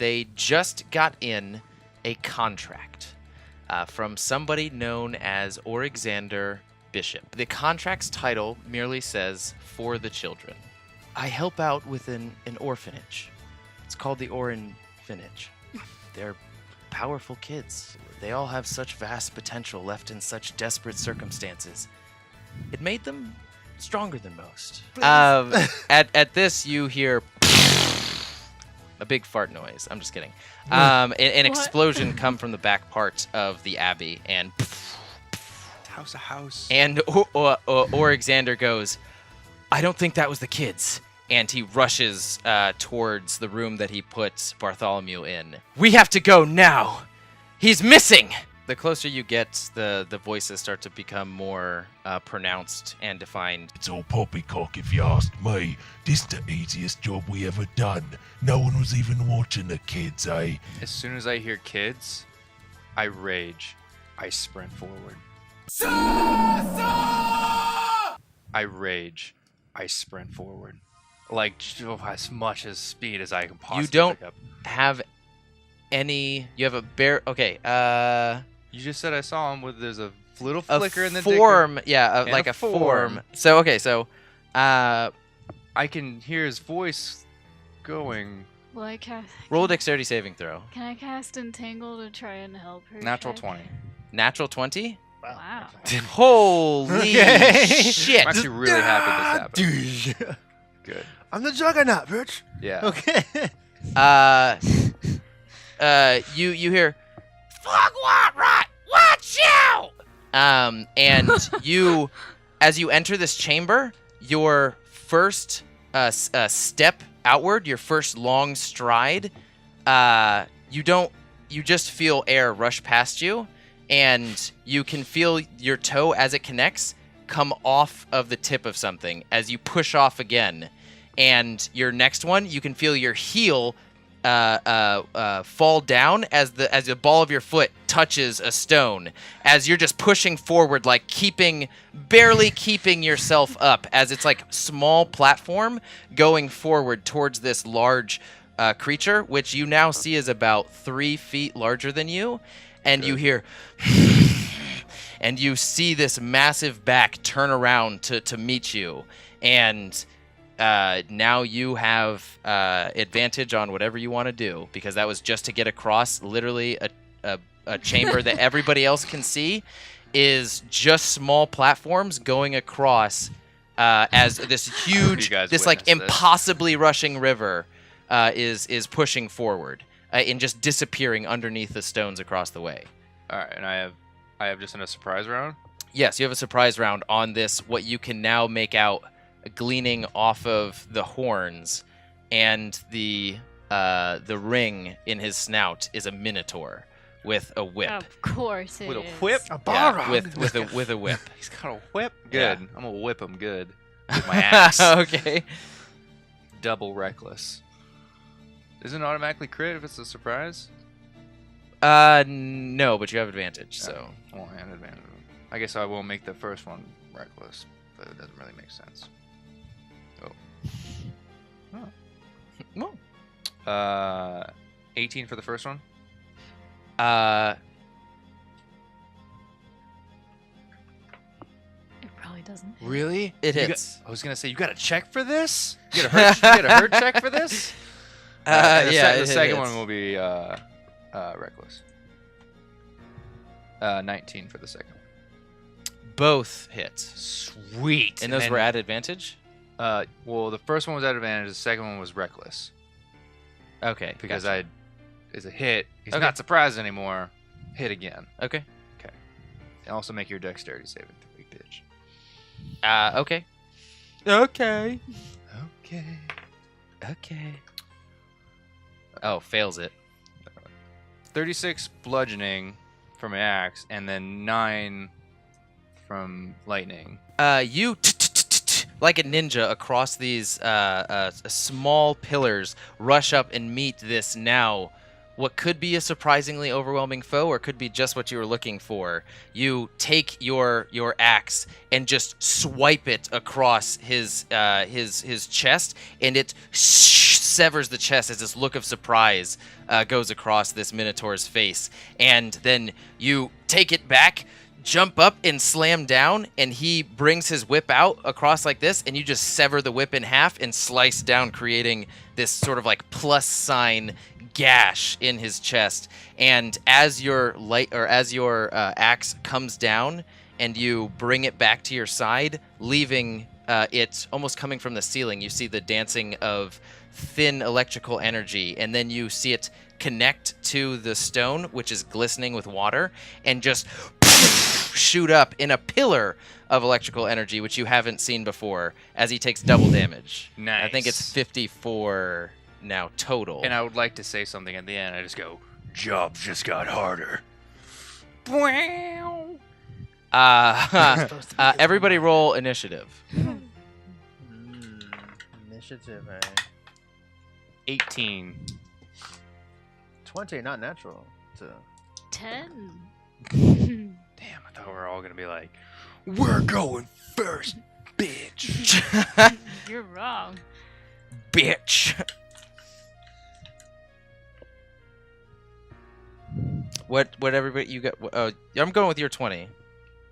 they just got in a contract from somebody known as Oryxander Bishop. The contract's title merely says, "For the children." I help out with an orphanage. It's called the Orphanage. They're powerful kids. They all have such vast potential left in such desperate circumstances. It made them stronger than most. At this, you hear a big fart noise. I'm just kidding. An explosion come from the back part of the abbey, and house. And Oryxander goes, "I don't think that was the kids." And he rushes towards the room that he put Bartholomew in. "We have to go now. He's missing." The closer you get, the voices start to become more pronounced and defined. It's all poppycock if you ask me. This the easiest job we ever done. No one was even watching the kids, eh? As soon as I hear kids, I rage. I sprint forward. I rage. I sprint forward. Like, as much as speed as I can possibly You don't pick up. have any... You have a bare... Okay, You just said I saw him with... There's a little a flicker in the form. dicker. Yeah, like a form. So, okay, so... I can hear his voice going. Will I cast? roll a dexterity saving throw. Can I cast Entangle to try and help her? Natural check? 20. Natural 20? Wow. Holy shit. I'm actually really happy this happened. Good. I'm the Juggernaut, bitch. Yeah. Okay. You hear, "Fuck what, right? Watch out!" And you, as you enter this chamber, your first step outward, your first long stride, you just feel air rush past you, and you can feel your toe as it connects come off of the tip of something as you push off again. And your next one, you can feel your heel fall down as the ball of your foot touches a stone, as you're just pushing forward, like barely keeping yourself up, as it's like small platform going forward towards this large creature, which you now see is about 3 feet larger than you. And you hear, and you see this massive back turn around to meet you, and now you have advantage on whatever you want to do, because that was just to get across. Literally a chamber that everybody else can see is just small platforms going across as this huge, this like impossibly rushing river is pushing forward and just disappearing underneath the stones across the way. All right, and I have just in a surprise round. Yes, you have a surprise round on this. What you can now make out gleaning off of the horns and the ring in his snout is a minotaur with a whip. Of course it With a is. whip? A Yeah, Balrog. with a whip. He's got a whip. Good. Yeah. I'm gonna whip him good with my axe. Okay. Double reckless. Isn't it automatically crit if it's a surprise? No, but you have advantage, so. Well, I have advantage. I guess I will make the first one reckless, but it doesn't really make sense. Well, 18 for the first one. It probably doesn't. hit. Really? It You hits. I was gonna say you got a check for this. You get a hurt check for this. Yeah, The it second hits. one will be reckless. 19 for the second one. Both hits. Sweet. And those then, were at advantage? well, the first one was at advantage. The second one was reckless Okay. because gotcha. is a hit. He's Okay. not surprised anymore. Hit again. Okay. And also make your dexterity saving throw, bitch. Okay. Okay. Okay. Oh, fails it. 36 bludgeoning from an axe, and then 9 from lightning. You like a ninja across these small pillars rush up and meet this now what could be a surprisingly overwhelming foe, or could be just what you were looking for. You take your axe and just swipe it across his chest, and it severs the chest as this look of surprise goes across this Minotaur's face. And then you take it back, jump up and slam down, and he brings his whip out across like this, and you just sever the whip in half and slice down, creating this sort of like plus sign gash in his chest. And as your axe comes down and you bring it back to your side, leaving it almost coming from the ceiling, you see the dancing of thin electrical energy, and then you see it connect to the stone, which is glistening with water, and just shoot up in a pillar of electrical energy, which you haven't seen before, as he takes double damage. Nice. I think it's 54 now total. And I would like to say something at the end. I just go, jobs just got harder. Everybody roll initiative. Initiative, 18. 20, not natural. 10. Damn, I thought we were all going to be like, we're going first, bitch. You're wrong. Bitch. What everybody you got? I'm going with your 20.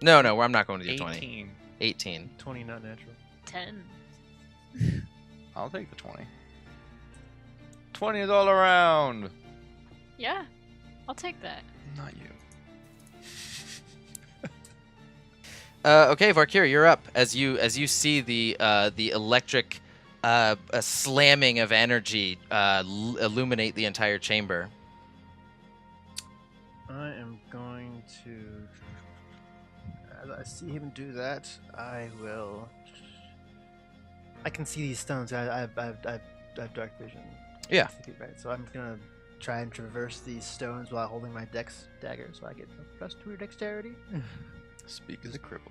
No, I'm not going with your 20. 18. 20, not natural. 10. I'll take the 20. 20 is all around. Yeah, I'll take that. Not you. Okay, Valkyrie, you're up. As you see the electric slamming of energy illuminate the entire chamber. I am going to. As I see him do that, I will. I can see these stones. I have dark vision. Yeah. Right. So I'm gonna try and traverse these stones while holding my dex dagger, so I get a +2 dexterity. Speak as a cripple.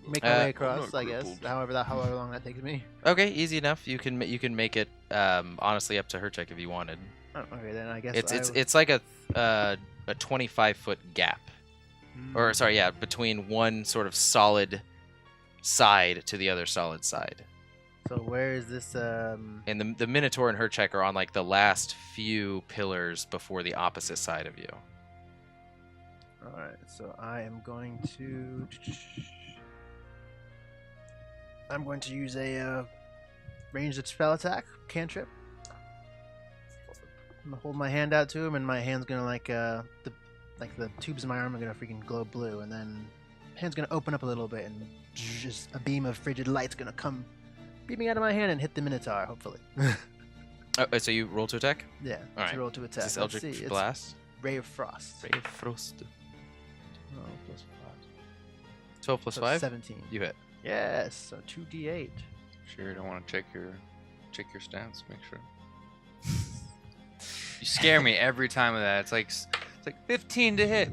Make my way across, I guess. However long that takes me. Okay, easy enough. You can make it honestly up to Hercheck if you wanted. Oh, okay, then I guess It's like a 25-foot gap, or sorry, yeah, between one sort of solid side to the other solid side. So where is this? And the Minotaur and Hercheck are on like the last few pillars before the opposite side of you. All right, so I am going to. I'm going to use a ranged spell attack cantrip. I'm gonna hold my hand out to him, and my hand's gonna the tubes in my arm are gonna freaking glow blue, and then hand's gonna open up a little bit, and just a beam of frigid light's gonna come beaming out of my hand and hit the Minotaur, hopefully. Oh, so you roll to attack? Yeah. All right. Roll to attack. Is this Eldritch Blast? Ray of Frost. Ray of Frost. 12 + 5. 12 plus So 5? 17. You hit. Yes. So 2d8. Sure, don't want to check your stats. Make sure. You scare me every time with that. It's like 15 to hit.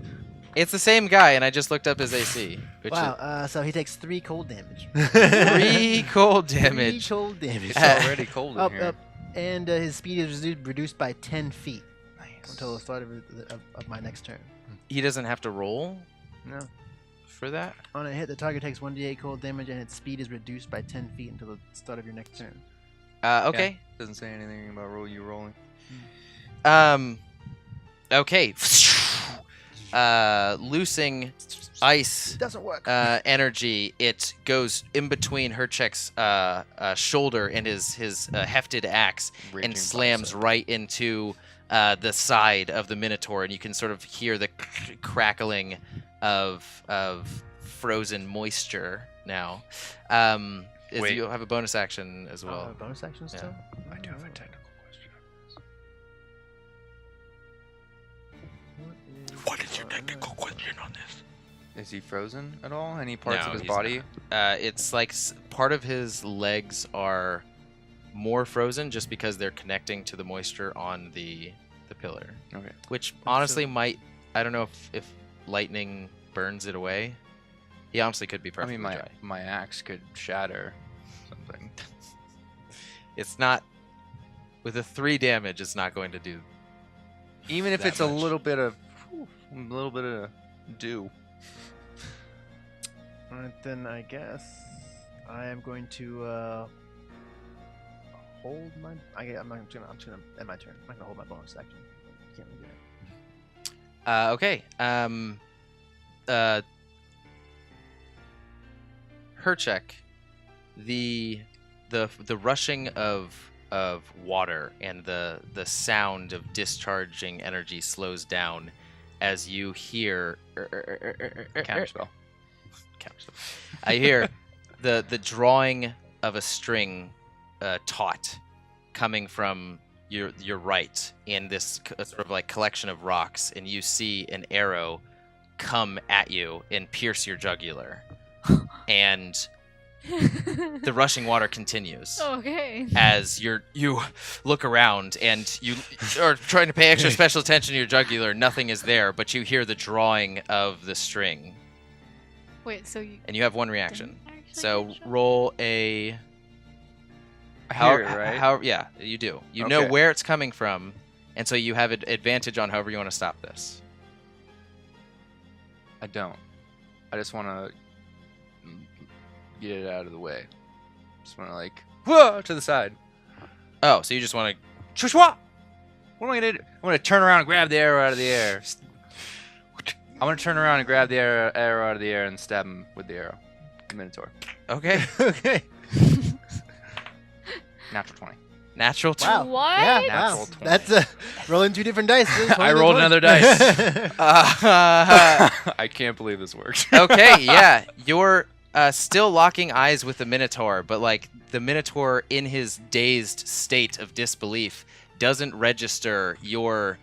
It's the same guy, and I just looked up his AC. Which Wow. So he takes 3 cold damage. is 3 cold damage. 3 cold damage. It's already cold in here. Up. And his speed is reduced by 10 feet Nice. until the start of my next turn. He doesn't have to roll No. for that? On a hit, the target takes 1d8 cold damage, and its speed is reduced by 10 feet until the start of your next turn. Okay. Doesn't say anything about you rolling. Okay. Loosing ice Doesn't work. energy, it goes in between Hercheck's shoulder and his hefted axe Raging and slams bicep. right into the side of the Minotaur, and you can sort of hear the crackling of frozen moisture now. Wait. You have a bonus action as well. Bonus action still? I do have a technical question. What is your technical question on this? Is he frozen at all? Any parts No, of his he's body? It's like part of his legs are more frozen just because they're connecting to the moisture on the pillar. Okay. Which honestly might, I don't know if lightning burns it away. He honestly could be I perfectly mean, dry. my axe could shatter something. It's not, with a 3 damage, it's not going to do. Even if That it's a much. little bit of dew. Alright, then I guess I am going to hold my. I'm just gonna end my turn. I'm not gonna hold my bonus action. Can't really do it. Okay. Hercheck, the rushing of water and the sound of discharging energy slows down as you hear Counterspell. I hear the drawing of a string taut coming from your right in this sort of like collection of rocks, and you see an arrow come at you and pierce your jugular. And the rushing water continues Okay. as you look around and you are trying to pay extra special attention to your jugular. Nothing is there, but you hear the drawing of the string, Wait, so you and you have one reaction. didn't actually So get shot? roll a. I hear it, right? How? Yeah, you do. You know Okay. where it's coming from, and so you have an advantage on however you want to stop this. I don't. I just want to get it out of the way. Just want to like, whoa, to the side. Oh, so you just want to. Shushwa! What am I gonna do? I'm gonna turn around and grab the arrow out of the air. I'm gonna turn around and grab the arrow out of the air and stab him with the arrow. The Minotaur. Okay. Okay. Natural 20. Natural. Wow. What? Yeah, Natural wow. 20. That's rolling 2 different dice. I rolled another dice. Uh, I can't believe this worked. okay, yeah. You're still locking eyes with the Minotaur, but like the Minotaur in his dazed state of disbelief doesn't register your.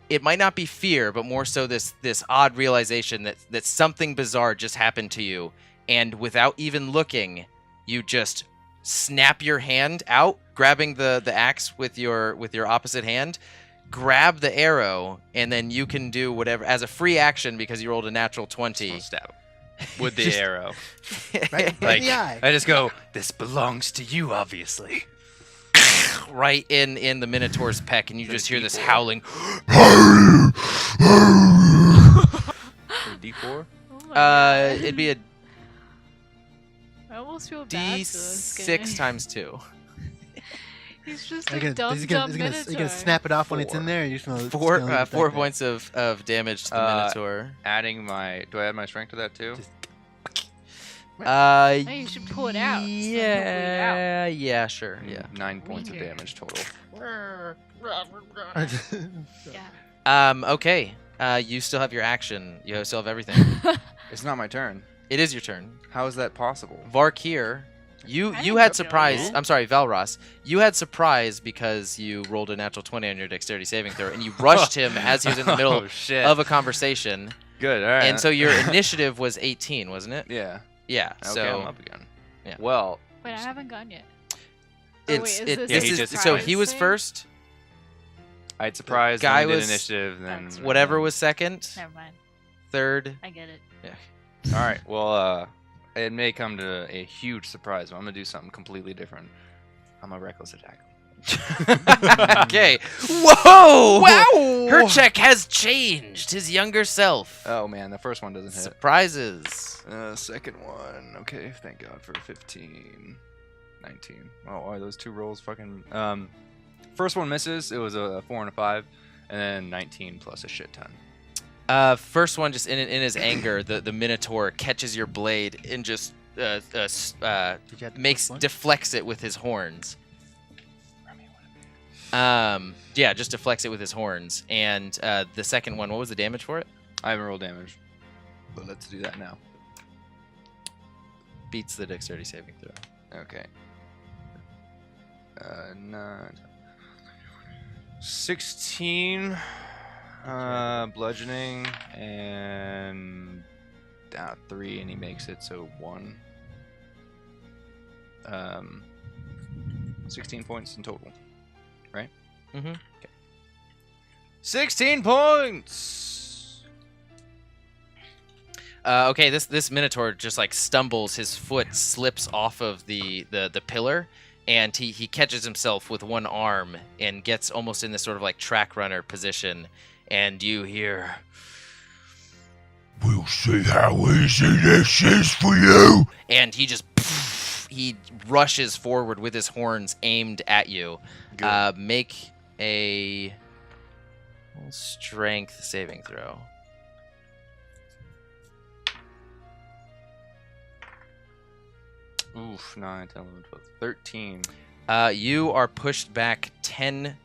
It might not be fear, but more so this odd realization that something bizarre just happened to you, and without even looking, you just snap your hand out, grabbing the axe with your opposite hand, grab the arrow, and then you can do whatever as a free action because you rolled a natural 20. Stab him with the Just- arrow. Right in Like, the eye. I just go, this belongs to you, obviously. right in the Minotaur's peck, and you just hear this howling. D4? Oh my God. It'd be a I almost feel bad for this D6 guy. times 2. He's just Are a you dumb gonna Minotaur. snap it off when it's in 4. there? Or you just gonna Four just gonna leave it 4 like that? points of damage to the Minotaur. Adding my... Do I add my strength to that, too? Just- Uh, No, you should pull it out, so then he'll bleed out. yeah, sure, yeah. 9 points of Weird. damage total. Yeah. Okay. You still have your action. You still have everything. It's not my turn. It is your turn. How is that possible? Varkir, you I you didn't had know surprise. that. I'm sorry, Val'raus. You had surprise because you rolled a natural 20 on your dexterity saving throw, and you rushed him as he was in the middle Oh, shit. of a conversation. Good, all right. And so your initiative was 18, wasn't it? Yeah. Yeah. Okay, So I'm up again. yeah. Well, Wait, I haven't gone yet. it's wait, is it, this this he is just so surprise he was thing? first. I had surprise, guy then we did was- initiative, then... That's Whatever was second, Never mind. third. I get it. All right, well, it may come to a huge surprise, but I'm going to do something completely different. I'm a reckless attack. Okay. Whoa! Wow! Hercheck has changed. His younger self. Oh, man, the first one doesn't hit. Surprises. Second one. Okay, thank God for 15. 19. Oh, are those two rolls fucking... First one misses. It was a 4 and a 5. And then 19 plus a shit ton. First one, just in his anger, the Minotaur catches your blade and just Did you have the makes plus one? deflects it with his horns. Yeah, just deflects it with his horns. And the second one, what was the damage for it? I haven't rolled damage. But let's do that now. Beats the dexterity saving throw. Okay. 9... 16 bludgeoning and 3, and he makes it, so 1. 16 points in total, right? Mm-hmm. 16 points. Okay, this Minotaur just like stumbles. His foot slips off of the pillar, and he catches himself with one arm and gets almost in this sort of like track runner position. And you hear, We'll see how easy this is for you. and he just he rushes forward with his horns aimed at you. Make a strength saving throw. Oof, 9, 10, 11, 12, 13. You are pushed back 10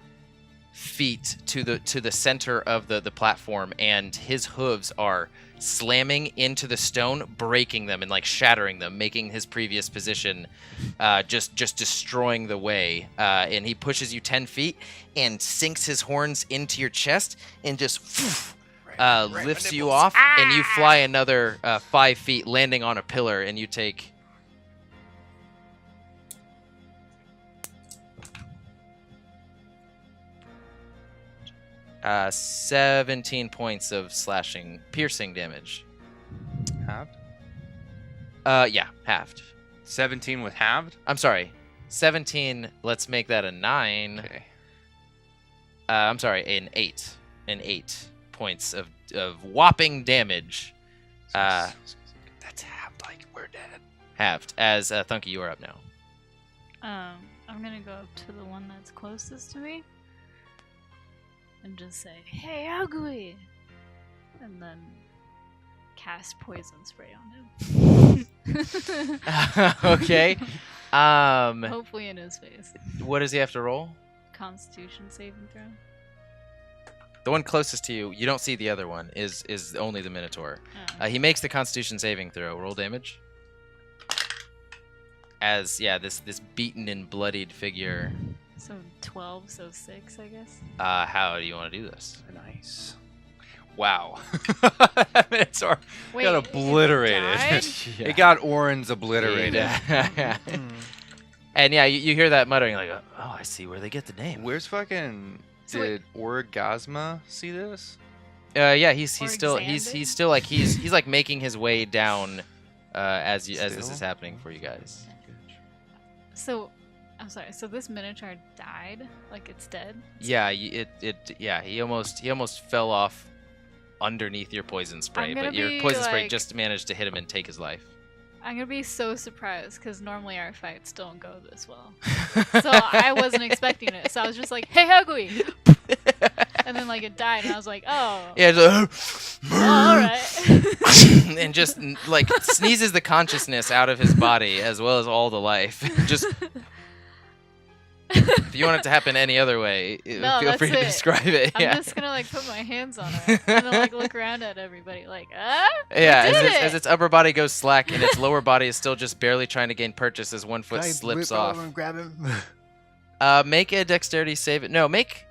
feet to the center of the platform, and his hooves are slamming into the stone, breaking them and like shattering them, making his previous position just destroying the way. And he pushes you 10 feet and sinks his horns into your chest and just lifts you off, and you fly another 5 feet, landing on a pillar, and you take 17 points of piercing damage. Halved? Yeah, halved. 17 with halved? I'm sorry. 17, let's make that a 9. Okay. I'm sorry, an 8. An 8 points of whopping damage. That's halved, like we're dead. Halved. As Thunkey, you are up now. I'm gonna go up to the one that's closest to me and just say, "Hey, ugly," and then cast poison spray on him. Okay. Hopefully in his face. What does he have to roll? Constitution saving throw. The one closest to you, you don't see the other one, is only the Minotaur. Oh. He makes the Constitution saving throw. Roll damage. As, yeah, this beaten and bloodied figure. So 12, so 6, I guess. How do you want to do this? Nice. Wow. Minotaur Wait, got obliterated. It died? It got Orin's obliterated. Yeah. And yeah, you hear that muttering like, oh, I see where they get the name. Where's fucking... So Did Orgasma see this? Yeah, he's still Alexander? still like he's like making his way down as this Still? is happening for you guys. So, I'm sorry. So this minotaur died? Like it's dead? Yeah, he almost fell off underneath your poison spray, gonna but your be, poison spray like- just managed to hit him and take his life. I'm gonna be so surprised because normally our fights don't go this well. So I wasn't expecting it. So I was just like, "Hey, ugly," and then like it died, and I was like, "Oh, Yeah, it's like, all right." and just like sneezes the consciousness out of his body as well as all the life. Just if you want it to happen any other way, No, feel free to that's it. describe it. I'm Yeah, just gonna like put my hands on it and then like look around at everybody like, yeah. did As it!" its upper body goes slack and its lower body is still just barely trying to gain purchase as one foot Can I slips whip off. over and grab him? Make a dexterity save. No, make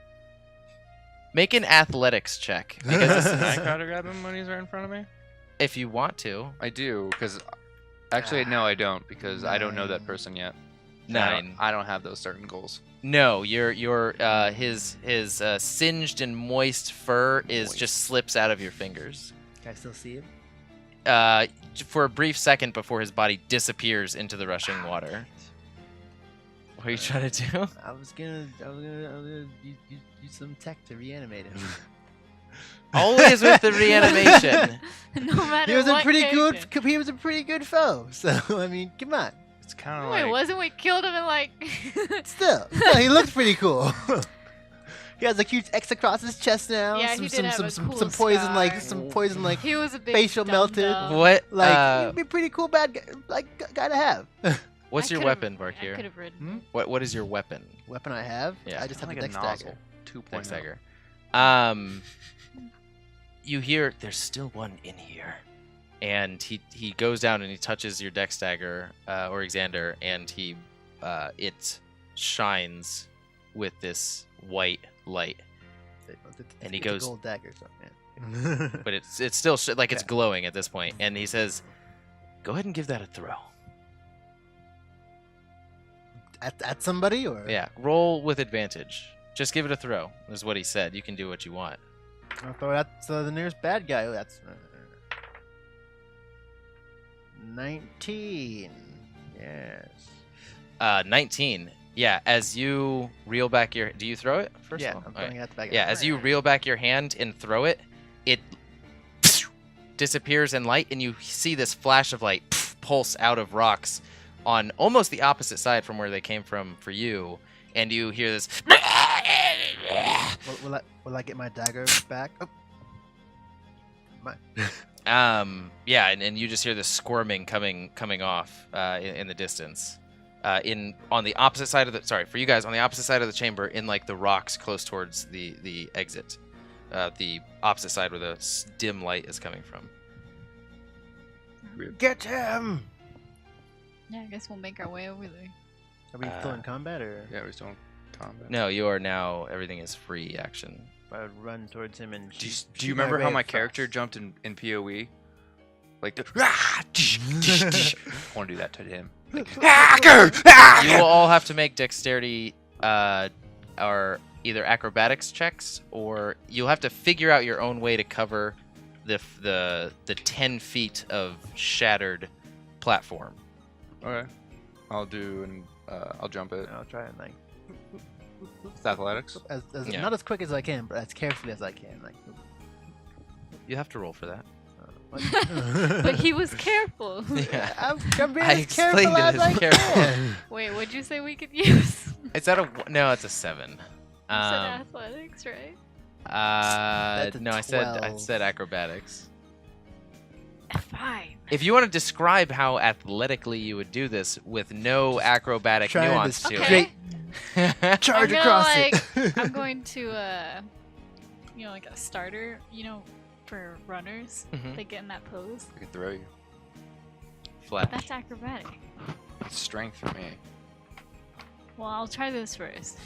an athletics check because Can I try to grab him when he's right in front of me? if you want to. I do, because... Actually, no, I don't, because I don't know that person yet. And 9. I don't have those certain goals. No, his singed and moist fur is just slips out of your fingers. Can I still see him? For a brief second before his body disappears into the rushing water. What are you trying to do? I was gonna use some tech to reanimate him. Always with the reanimation. No matter He was a what pretty character. good. He was a pretty good foe. So I mean, come on. It's kind of Wait, like... wasn't we killed him in like? Still, he looks pretty cool. He has a huge X across his chest now. Yeah, some, he some, did have some, a some, cool some poison, scar. like He was a big facial melted. dum-dum. What? he'd be a pretty cool bad guy, guy to have. What's I your could've- weapon, I Barkir? could have ridden. Hmm? What is your weapon? Weapon I have? Yeah. I just have like a a dex nozzle. dagger. 2.0. Dex dagger. You hear there's still one in here, and he goes down and he touches your dex dagger, or Xander, and it shines with this white light, And he It's a goes- gold dagger, so yeah. but it's still like it's Okay. glowing at this point. And he says, "Go ahead and give that a throw." at somebody or Yeah, roll with advantage. Just give it a throw. Is what he said. You can do what you want. I'll throw it at the nearest bad guy. Oh, that's 19. Yes. 19. Yeah, as you reel back your... Do you throw it first Yeah, of all? I'm All right. throwing it at the bad guy. Yeah, as you reel back your hand and throw it, it disappears in light, and you see this flash of light pulse out of rocks on almost the opposite side from where they came from for you, and you hear this. Will I get my dagger back? Oh. Yeah, and you just hear this squirming coming off in the distance. On the opposite side of for you guys, on the opposite side of the chamber, in like the rocks close towards the exit, the opposite side where the dim light is coming from. Get him! Yeah, I guess we'll make our way over there. Are we still in combat, or Yeah, we're still in combat. No, you are now. Everything is free action. if I would run towards him and Do you, shoot- do you shoot my remember how way my across? character jumped in PoE? Like the. I want to do that to him. You will all have to make dexterity or either acrobatics checks, or you'll have to figure out your own way to cover the 10 feet of shattered platform. Okay. I'll do I'll jump it. I'll try and like It's athletics. as Yeah. not as quick as I can, but as carefully as I can. Like, You have to roll for that. But he was careful. Yeah. I'm being I as careful explained it as as I careful. can. Wait, what'd you say we could use? It's at no, it's a 7. You said athletics, right? That's a No, I 12. said acrobatics. Fine. If you want to describe how athletically you would do this with no acrobatic Trying to nuance to Okay. it. Charge I'm across gonna, it. I'm going to, like a starter, for runners. Mhm. They get in that pose. I can throw you. Flat. That's acrobatic. It's strength for me. Well, I'll try this first.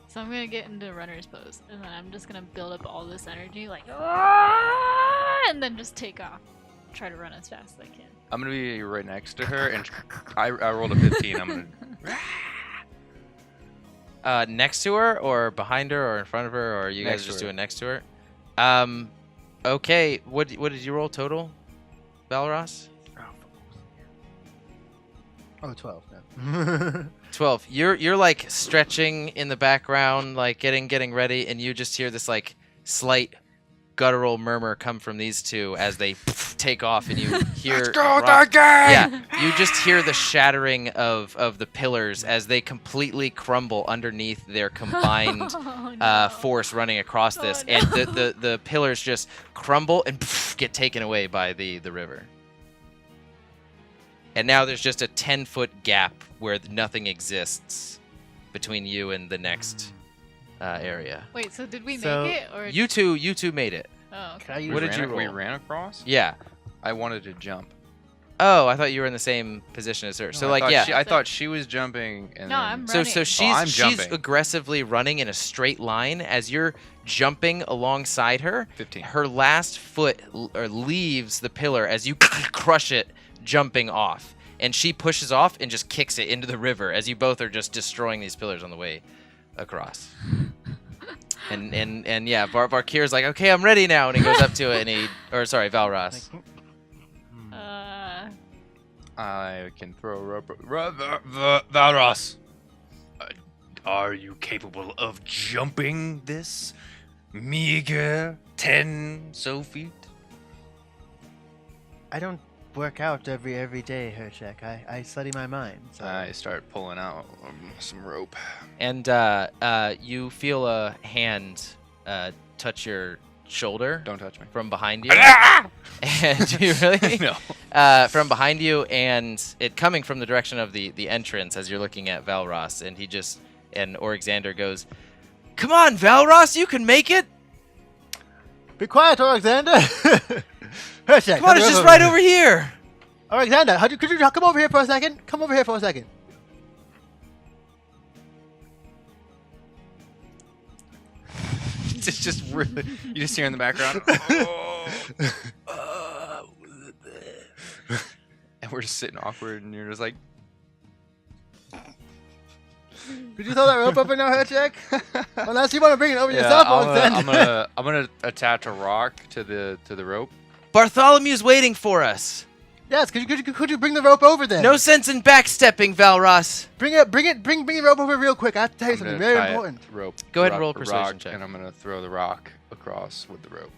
So I'm gonna get into runner's pose, and then I'm just gonna build up all this energy, like, "Ah!" and then just take off. Try to run as fast as I can. I'm gonna be right next to her, and I rolled a 15. I'm gonna. Next to her, or behind her, or in front of her, or you guys Next are just to her. doing next to her? Okay. What did you roll total, Val'raus? Oh, 12. No. 12. You're like stretching in the background, like getting ready, and you just hear this like slight guttural murmur come from these two as they take off, and you hear yeah, you just hear the shattering of the pillars as they completely crumble underneath their combined Oh, no. force running across Oh, this, no. and the pillars just crumble and get taken away by the river. And now there's just a 10-foot gap where nothing exists between you and the next area. Wait, so did we So, make it, or You two made it. Oh, Can I okay. use What did you We roll? ran across. Yeah. I wanted to jump. Oh, I thought you were in the same position as her. So I like, thought yeah. I thought she was jumping. And No, then... I'm So running. I'm she's jumping. aggressively running in a straight line as you're jumping alongside her. 15. Her last foot leaves the pillar as you crush it, jumping off, and she pushes off and just kicks it into the river as you both are just destroying these pillars on the way across. And yeah, Barkir's like, okay, I'm ready now, and he goes up to it, and Val'raus. I can throw rubber. Val'raus, are you capable of jumping this meager 10 so feet? I don't work out every day, Hercheck. I study my mind. So I start pulling out some rope. And you feel a hand touch your shoulder Don't touch me. from behind you. And you really? No. From behind you, and it coming from the direction of the entrance as you're looking at Val'raus, and Oryxander goes, "Come on, Val'raus, you can make it! be quiet, Alexander. Hercheck, Come on, it's just right over here!" Alexander, could you come over here for a second? Come over here for a second. It's just really. You just hear in the background. And we're just sitting awkward, and you're just like. Could you throw that rope over now, Hercheck? Unless you want to bring it over yourself, Alexander. I'm gonna attach a rock to the rope. Bartholomew's waiting for us. Yes, could you bring the rope over then? No sense in backstepping, Val'raus. Bring the rope over real quick. I have to tell you I'm something gonna very tie it, important. rope. Go ahead and rock- roll a persuasion rock, check. And I'm gonna throw the rock across with the rope.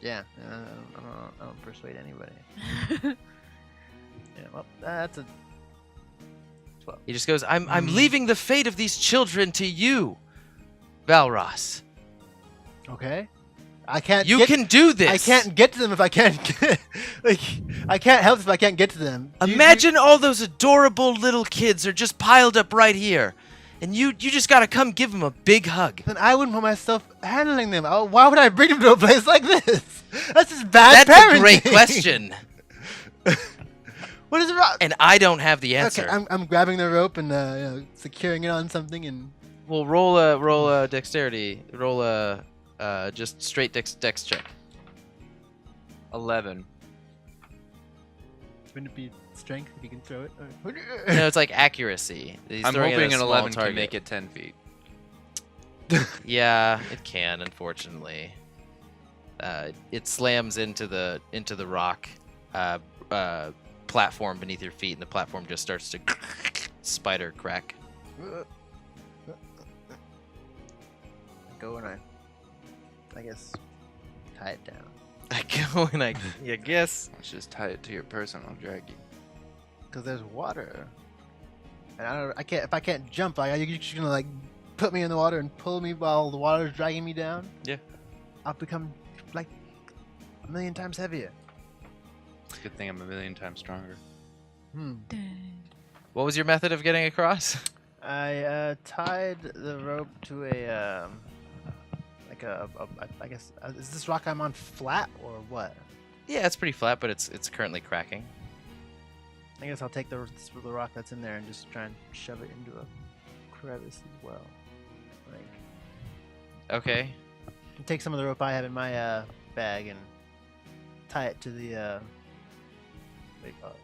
Yeah. I don't persuade anybody. Yeah, well, that's a 12. He just goes, I'm leaving the fate of these children to you, Val'raus. Okay. I can't. You can do this. I can't get to them if I can't. I can't help if I can't get to them. Imagine all those adorable little kids are just piled up right here, and you just gotta come give them a big hug. Then I wouldn't put myself handling them. Oh, why would I bring them to a place like this? That's just bad That's parenting. a great question, What is wrong? and I don't have the answer. Okay, I'm grabbing the rope and securing it on something and. Well, roll a dexterity. Roll a just straight dex check. 11. Wouldn't it be strength if you can throw it? No, it's like accuracy. He's I'm throwing it at hoping a an small 11 target. can make it 10 feet. Yeah, it can. Unfortunately, it slams into the rock platform beneath your feet, and the platform just starts to spider crack. Go and I guess tie it down. I go and I guess. Let's just tie it to your person. I'll drag you. Cause there's water, and I can't. If I can't jump, you're just gonna like put me in the water and pull me while the water's dragging me down. Yeah. I'll become like a million times heavier. It's a good thing I'm a million times stronger. What was your method of getting across? I tied the rope to a I guess is this rock I'm on flat or what? Yeah, it's pretty flat, but it's currently cracking. I guess I'll take the rock that's in there and just try and shove it into a crevice as well. Like, Okay. take some of the rope I have in my bag and tie it to the what do you call it?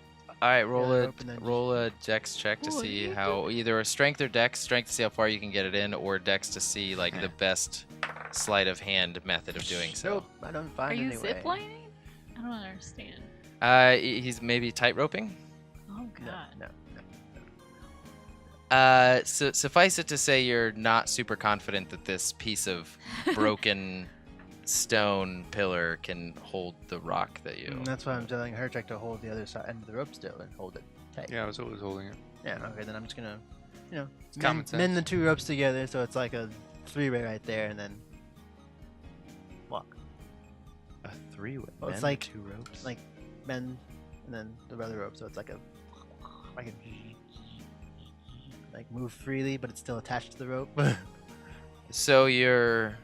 All right, roll Yeah, a dex check to Ooh, see you how either a strength or dex. Strength to see how far you can get it in, or dex to see like Yeah. the best sleight of hand method of doing so. Nope, I don't find Are you anyway. ziplining? I don't understand. He's maybe tight roping. Oh No, god. no. So suffice it to say, you're not super confident that this piece of broken stone pillar can hold the rock that you. And that's why I'm telling Hercheck to hold the other side end of the rope still and hold it tight. Yeah, I was always holding it. Yeah, okay, then I'm just gonna, common mend sense. the two ropes together so it's like a three-way right there and then walk. A 3-way. Well, it's bend like- 2 ropes. Like, bend and then the other rope so it's like a move freely but it's still attached to the rope. So you're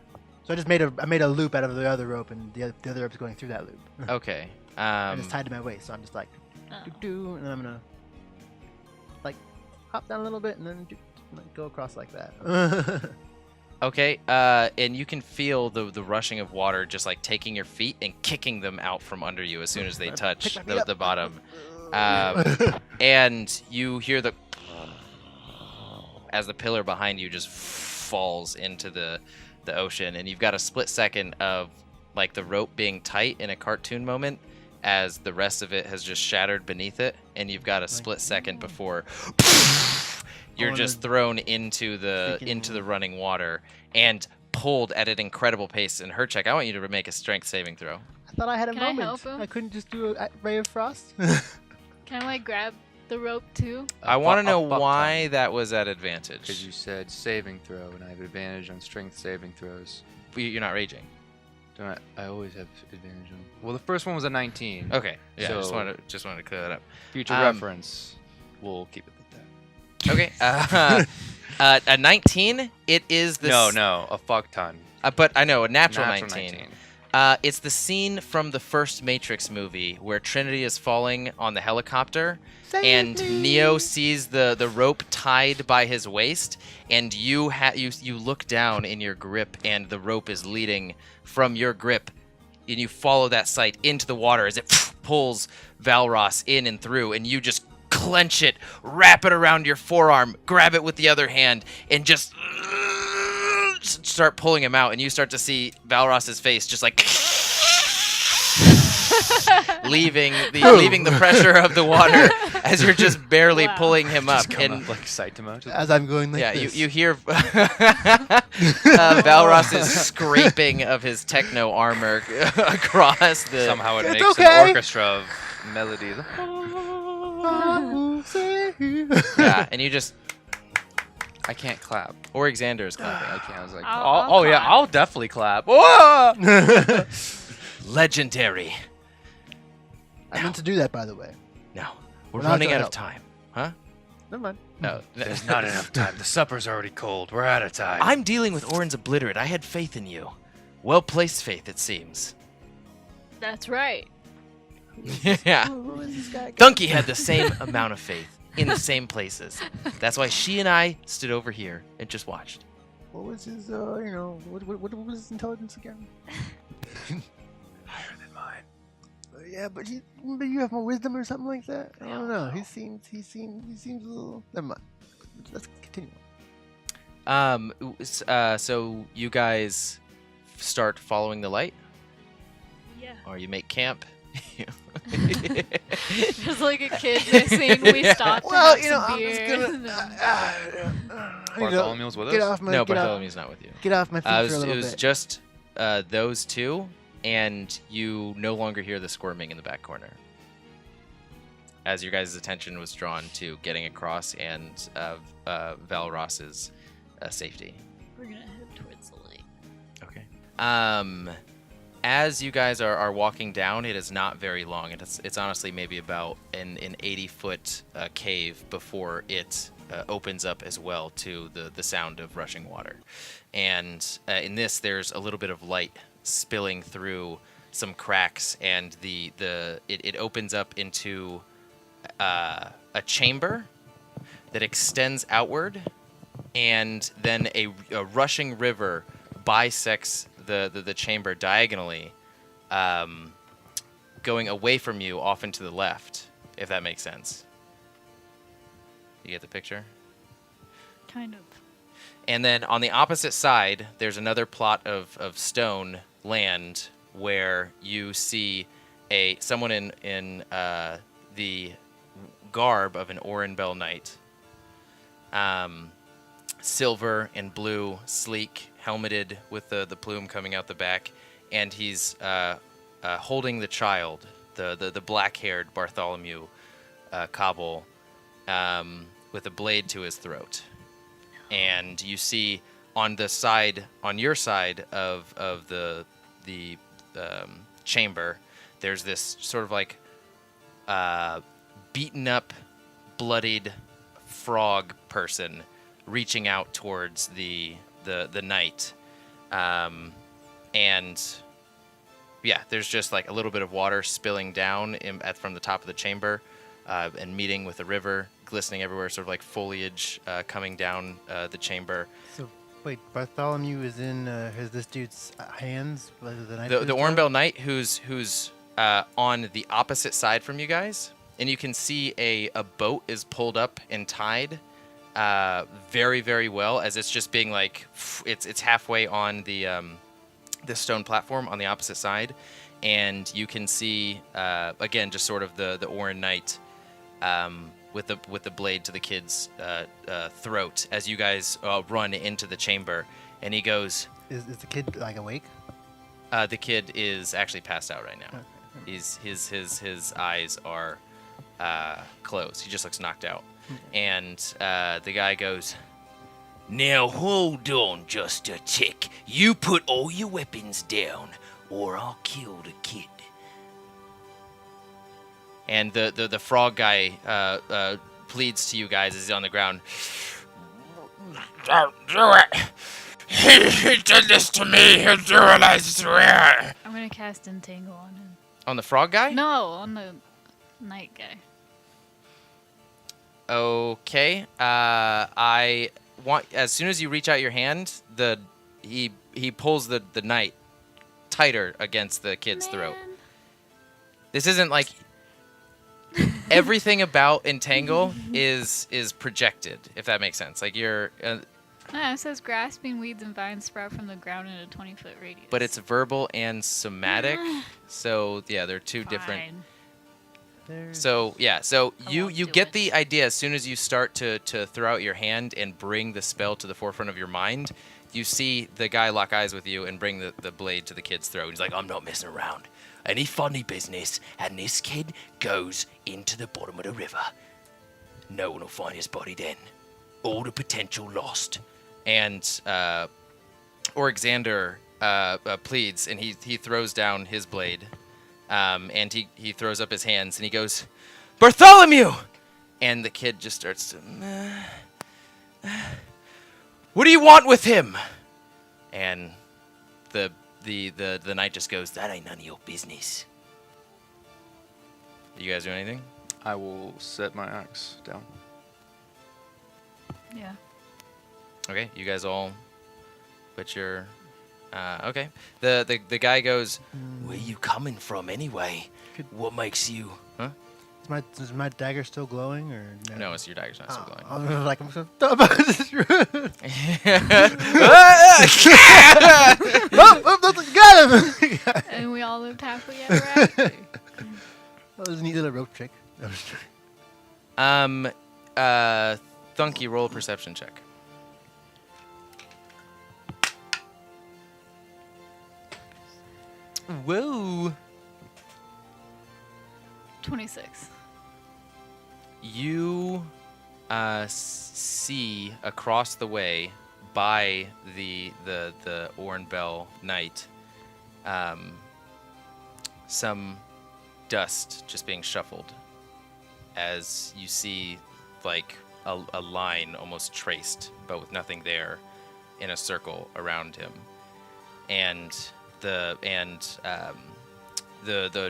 So I just made a loop out of the other rope and the other rope's going through that loop. okay. And it's tied to my waist, so I'm just like Oh. doo-doo, and then I'm gonna like hop down a little bit and then like, go across like that. Okay, and you can feel the rushing of water just like taking your feet and kicking them out from under you as soon as they touch Pick my feet the up. bottom. And you hear the as the pillar behind you just falls into the ocean, and you've got a split second of like the rope being tight in a cartoon moment as the rest of it has just shattered beneath it, and you've got a split second before you're on just a thrown into the running water and pulled at an incredible pace. And Hercheck, I want you to make a strength saving throw. I thought I had a Can I moment. help him? I couldn't just do a ray of frost. Can I like grab the rope too? I want to know fuck why ton. that was at Because advantage. you said saving throw, and I have advantage on strength saving throws. You're not raging. Don't I always have advantage on. Well, the first one was a 19. Okay. Yeah. So- just wanted to clear that up. Future Um, reference. We'll keep it at that. Okay. A 19. It is the No, a fuck ton. But I know a natural, Natural 19. It's the scene from the first Matrix movie where Trinity is falling on the helicopter, and Neo sees the rope tied by his waist, and you look down in your grip, and the rope is leading from your grip, and you follow that sight into the water as it pulls Val'raus in and through, and you just clench it, wrap it around your forearm, grab it with the other hand, and just start pulling him out, and you start to see Val'raus's face just like leaving the pressure of the water as you're just barely Wow. pulling him up. Come And up like Saitama. As I'm going like yeah, this. you hear Val'raus's scraping of his techno armor across the. Somehow it It's makes okay. an orchestra of melodies. Yeah, and you just I can't clap. or Xander is clapping. I can't. I was like, I'll yeah, clap. I'll definitely clap. Whoa! Legendary. I meant to do that, by the way. No, we're We're not running gonna out of help. time. Huh? Never mind. No. There's not enough time. The supper's already cold. We're out of time. I'm dealing with Orin's obliterate. I had faith in you. Well placed faith, it seems. That's right. Yeah. Who is this guy? Thunkey had the same amount of faith in the same places. That's why she and I stood over here and just watched. What was his, what was his intelligence again? higher than mine. Yeah, but you have more wisdom or something like that. I don't know. He seems a little. Never mind. Let's continue. So you guys start following the light, Yeah. or you make camp. Just like a kid missing, we stopped Well, to you know, have some I'm beer. just gonna. Bartholomew's with Get us? off my. No, get off- Bartholomew's not with you. Get off my feet for a It little was bit. just those two, and you no longer hear the squirming in the back corner. As your guys' attention was drawn to getting across and Val'raus's safety. We're gonna head towards the light. Okay. As you guys are walking down, it is not very long. It's honestly maybe about an 80-foot cave before it opens up as well to the sound of rushing water. And in this, there's a little bit of light spilling through some cracks, and it opens up into a chamber that extends outward, and then a rushing river bisects the chamber diagonally, going away from you off into the left, if that makes sense. You get the picture? Kind of. And then on the opposite side, there's another plot of stone land where you see someone in the garb of an Orenbell knight. Silver and blue, sleek, helmeted with the plume coming out the back, and he's holding the child, the black-haired Bartholomew Cobble, with a blade to his throat. And you see on your side of the chamber, there's this sort of like beaten up, bloodied frog person reaching out towards the knight, and yeah, there's just like a little bit of water spilling down from the top of the chamber, and meeting with the river, glistening everywhere, sort of like foliage coming down the chamber. So wait, Bartholomew is in this dude's hands. The Orenbell Knight, who's on the opposite side from you guys, and you can see a boat is pulled up and tied very, very well, as it's just being like it's halfway on the stone platform on the opposite side, and you can see again just sort of the Oren Knight with the blade to the kid's throat as you guys run into the chamber, and he goes. Is the kid like awake? The kid is actually passed out right now. Okay. His eyes are closed. He just looks knocked out. And the guy goes, Now hold on just a tick. You put all your weapons down, or I'll kill the kid. and the frog guy pleads to you guys as he's on the ground. Don't do it! He did this to me, he'll do it, I swear! I'm gonna cast Entangle on him. On the frog guy? No, on the night guy. Okay. I want, as soon as you reach out your hand, he pulls the knight tighter against the kid's throat. Man. This isn't like everything about Entangle is projected, if that makes sense. Like you're No, it says grasping weeds and vines sprout from the ground in a 20-foot radius. but it's verbal and somatic. So yeah, they're two different. Fine. So yeah, so I you won't do get it. the idea as soon as you start to throw out your hand and bring the spell to the forefront of your mind. You see the guy lock eyes with you and bring the blade to the kid's throat. He's like, I'm not messing around. Any funny business, and this kid goes into the bottom of the river. No one will find his body then. All the potential lost. And Oryxander pleads, and he throws down his blade, and he throws up his hands, and he goes, Bartholomew! And the kid just starts to, what do you want with him? And the knight just goes, That ain't none of your business. you guys do anything? I will set my axe down. Yeah. Okay, you guys all put your, okay. The guy goes, Where you coming from anyway? What makes you... huh? Is my dagger still glowing or no? No, it's your dagger's not still glowing. I was like, I'm so got him! And we all lived happily ever after. That was a neat little rope trick. Thunkey, roll a perception check. Whoa. 26. You see across the way by the Ornbell Knight some dust just being shuffled as you see like a line almost traced but with nothing there in a circle around him, and the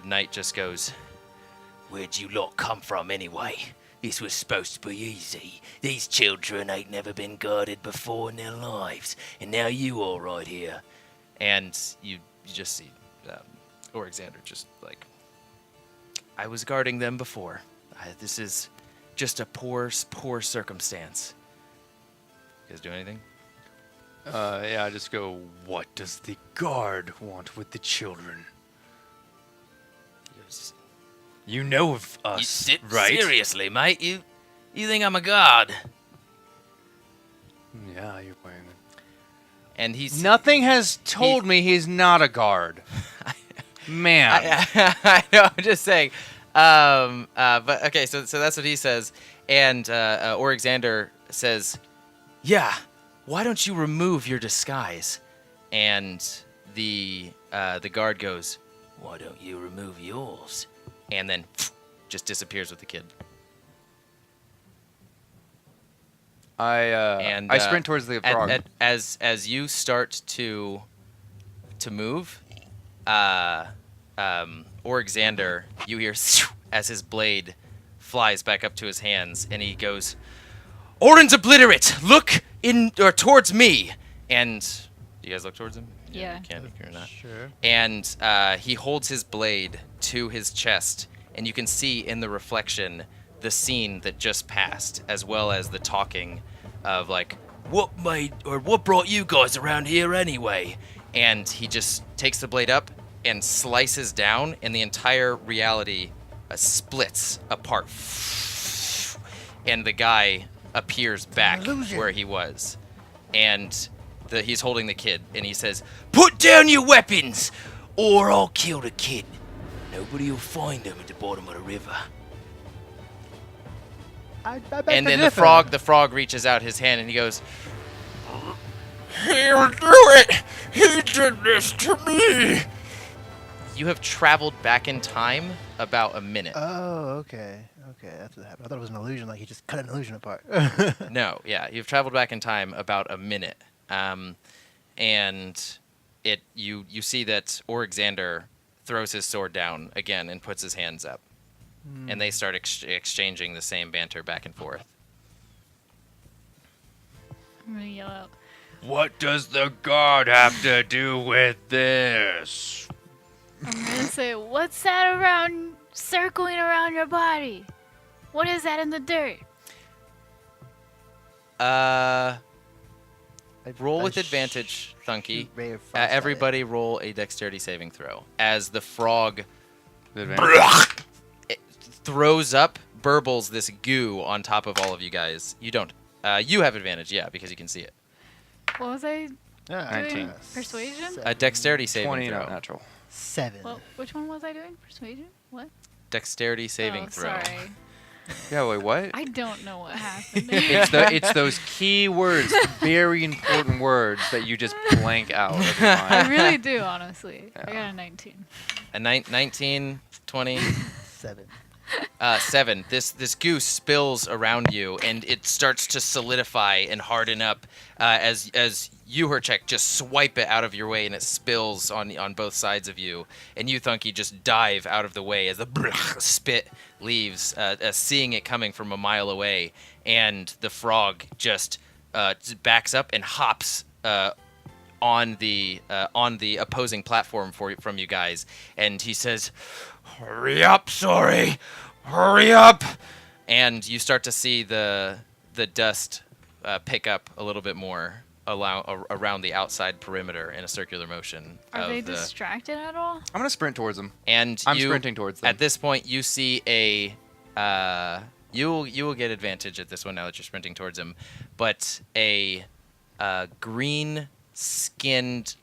knight just goes, Where'd you lot come from anyway? This was supposed to be easy. These children ain't never been guarded before in their lives, and now you all right here. and you just see Oryxander just like, I was guarding them before. This is just a poor circumstance. You guys do anything? Yeah, I just go, what does the guard want with the children? You know of us, right? Seriously, mate, you think I'm a god? Yeah, you're wearing it. And he's Nothing has told me he's not a guard. Man. I know. I'm just saying. But okay, so that's what he says, and Oryxander says, "Yeah, why don't you remove your disguise?" And the guard goes, Why don't you remove yours? and then just disappears with the kid. I sprint towards the frog. As you start to move, Oryxander, you hear as his blade flies back up to his hands, and he goes, "Orin's obliterate! Look in or towards me!" And do you guys look towards him? Yeah. You can if you're not. Sure. And he holds his blade to his chest, and you can see in the reflection the scene that just passed, as well as the talking of like, What brought you guys around here anyway? and he just takes the blade up and slices down, and the entire reality splits apart, and the guy appears back illusion. where he was, and he's holding the kid, and he says, Put down your weapons, or I'll kill the kid. Nobody will find him at the bottom of the river. I and then the frog reaches out his hand, and he goes, He'll do it! He did this to me! "You have traveled back in time about a minute." Oh, okay. Okay, that's what happened. I thought it was an illusion, like he just cut an illusion apart. No, yeah, you've traveled back in time about a minute, and you see that Oryxander throws his sword down again and puts his hands up, and they start exchanging the same banter back and forth. I'm gonna yell out. What does the guard have to do with this? I'm gonna say, what's that circling around your body? What is that in the dirt? Roll with advantage, Thunkey. Ray of frost at it. Everybody roll a dexterity saving throw. As the frog throws up, burbles this goo on top of all of you guys. You don't. You have advantage, yeah, because you can see it. What was I Yeah, 19. Persuasion? A dexterity saving 20 throw. not natural. 7. Well, which one was I doing? Persuasion? What? Dexterity saving oh, throw. Sorry. Yeah, wait, what? I don't know what happened. It's those key words, very important words that you just blank out of your I mind. really do, honestly. I Yeah. got a 19. A 19, 20, 7. 7. This goose spills around you, and it starts to solidify and harden up as you, Hercheck, just swipe it out of your way, and it spills on both sides of you. And you, Thunkey, just dive out of the way as the spit leaves, seeing it coming from a mile away. And the frog just backs up and hops on the opposing platform from you guys, and he says, "Hurry up, sorry, hurry up!" And you start to see the dust pick up a little bit more around the outside perimeter in a circular motion. Are they distracted at all? I'm gonna sprint towards them. And I'm you, sprinting towards them. at this point, you see a you will get advantage at this one now that you're sprinting towards him, but a green-skinned,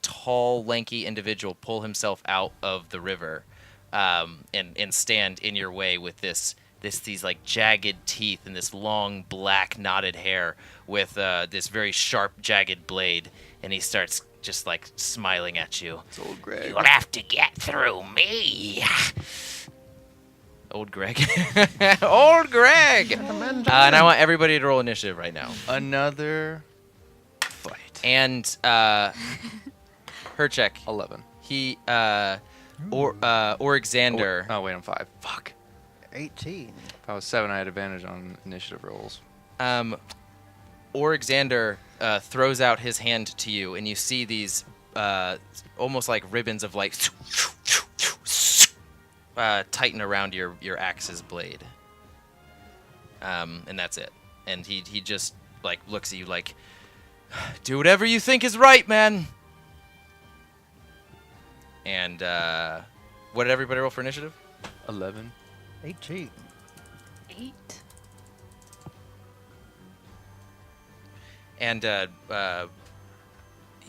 tall, lanky individual pull himself out of the river, and stand in your way with these like jagged teeth and this long black knotted hair with this very sharp jagged blade, and he starts just like smiling at you. It's old Greg. You'll have to get through me. Old Greg. Old Greg! And I want everybody to roll initiative right now. Another fight. And Hercheck, 11. he Orexander. Oh wait, I'm 5. Fuck. 18. If I was 7, I had advantage on initiative rolls. Orexander throws out his hand to you, and you see these almost like ribbons of light tighten around your axe's blade. And that's it. And he just like looks at you like, "Do whatever you think is right, man." And what did everybody roll for initiative? 11. 18. 8. And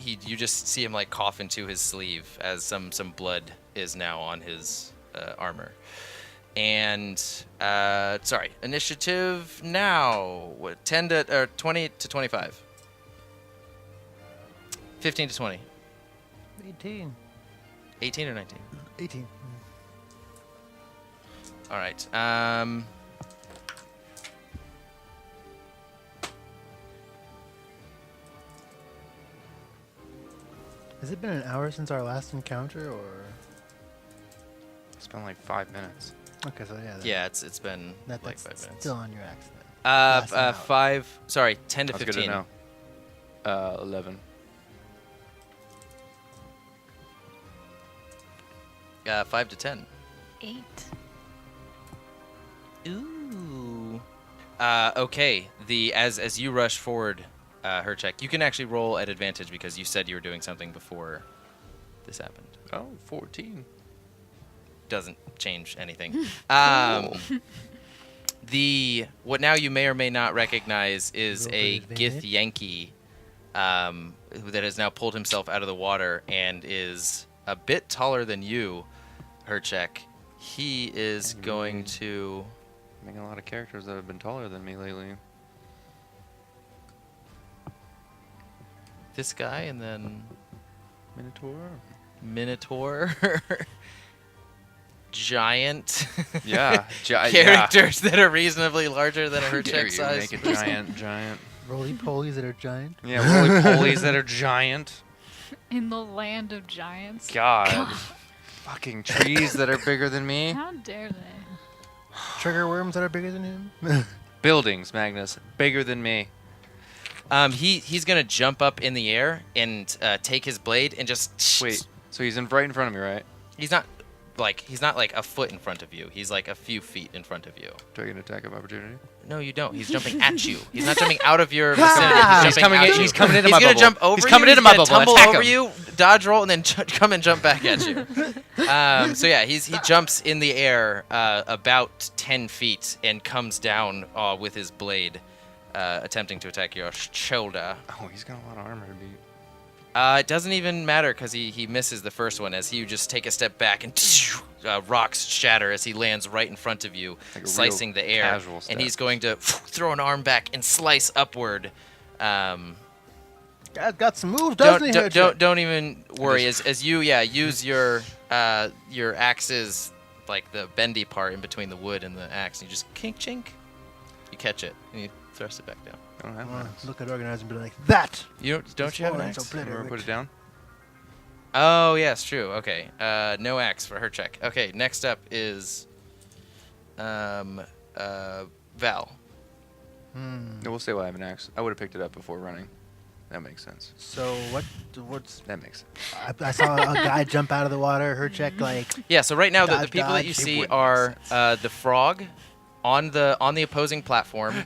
you just see him like cough into his sleeve as some blood is now on his armor. And sorry, initiative now. What, 10 to or 20 to 25. 15 to 20. 18. 18 or 19. 18. All right. Has it been an hour since our last encounter, or? It's been like 5 minutes. Okay, so yeah. Yeah, it's been That's like 5 minutes. still on your axe then. Last an hour. 5. Sorry, 10 to That's 15. good to know. 11. 5 to 10. 8. Ooh. Okay. As you rush forward, Hercheck, you can actually roll at advantage because you said you were doing something before this happened. Oh, 14. Doesn't change anything. What now you may or may not recognize is Roll a for Gith advantage. Yankee that has now pulled himself out of the water and is a bit taller than you, Hercheck. He is going to... Making a lot of characters that have been taller than me lately. This guy, and then Minotaur. Giant. Yeah. Characters that are reasonably larger than a How dare Hercheck you size. make it giant. Roly polies that are giant. Yeah, roly polies that are giant. In the land of giants. God. Fucking trees that are bigger than me. How dare they? Trigger worms that are bigger than him. Buildings, Magnus, bigger than me. He's gonna jump up in the air and take his blade and just Wait, so he's right in front of me, right? He's not like a foot in front of you. He's like a few feet in front of you. Do I get an attack of opportunity? No, you don't. He's jumping at you. He's not jumping out of your vicinity. He's jumping coming at in- you. he's coming into He's my gonna bubble. jump over He's you. coming into he's my gonna bubble. tumble Attack over him. you, dodge roll, and then come and jump back at you. So yeah, he jumps in the air about 10 feet and comes down with his blade, attempting to attack your shoulder. Oh, he's got a lot of armor to beat. It doesn't even matter because he misses the first one as you just take a step back and rocks shatter as he lands right in front of you, Like a real slicing the air. casual And step. he's going to throw an arm back and slice upward. Guy's got some moves, doesn't he? Don't even worry. As you use your axe's like the bendy part in between the wood and the axe, and you just kink chink. You catch it and you thrust it back down. I don't have Well, an axe. look at organizer and be like, that. Don't you have an It's axe? Remember to put it down? Oh yes, true. Okay. No axe for Hercheck. Okay. Next up is Val. No, we'll say I have an axe. I would have picked it up before running. That makes sense. So what's? That makes sense. I saw a guy jump out of the water. Hercheck like. Yeah. So right now the Dodge, people that you dodge. see It wouldn't are make the frog on the opposing platform.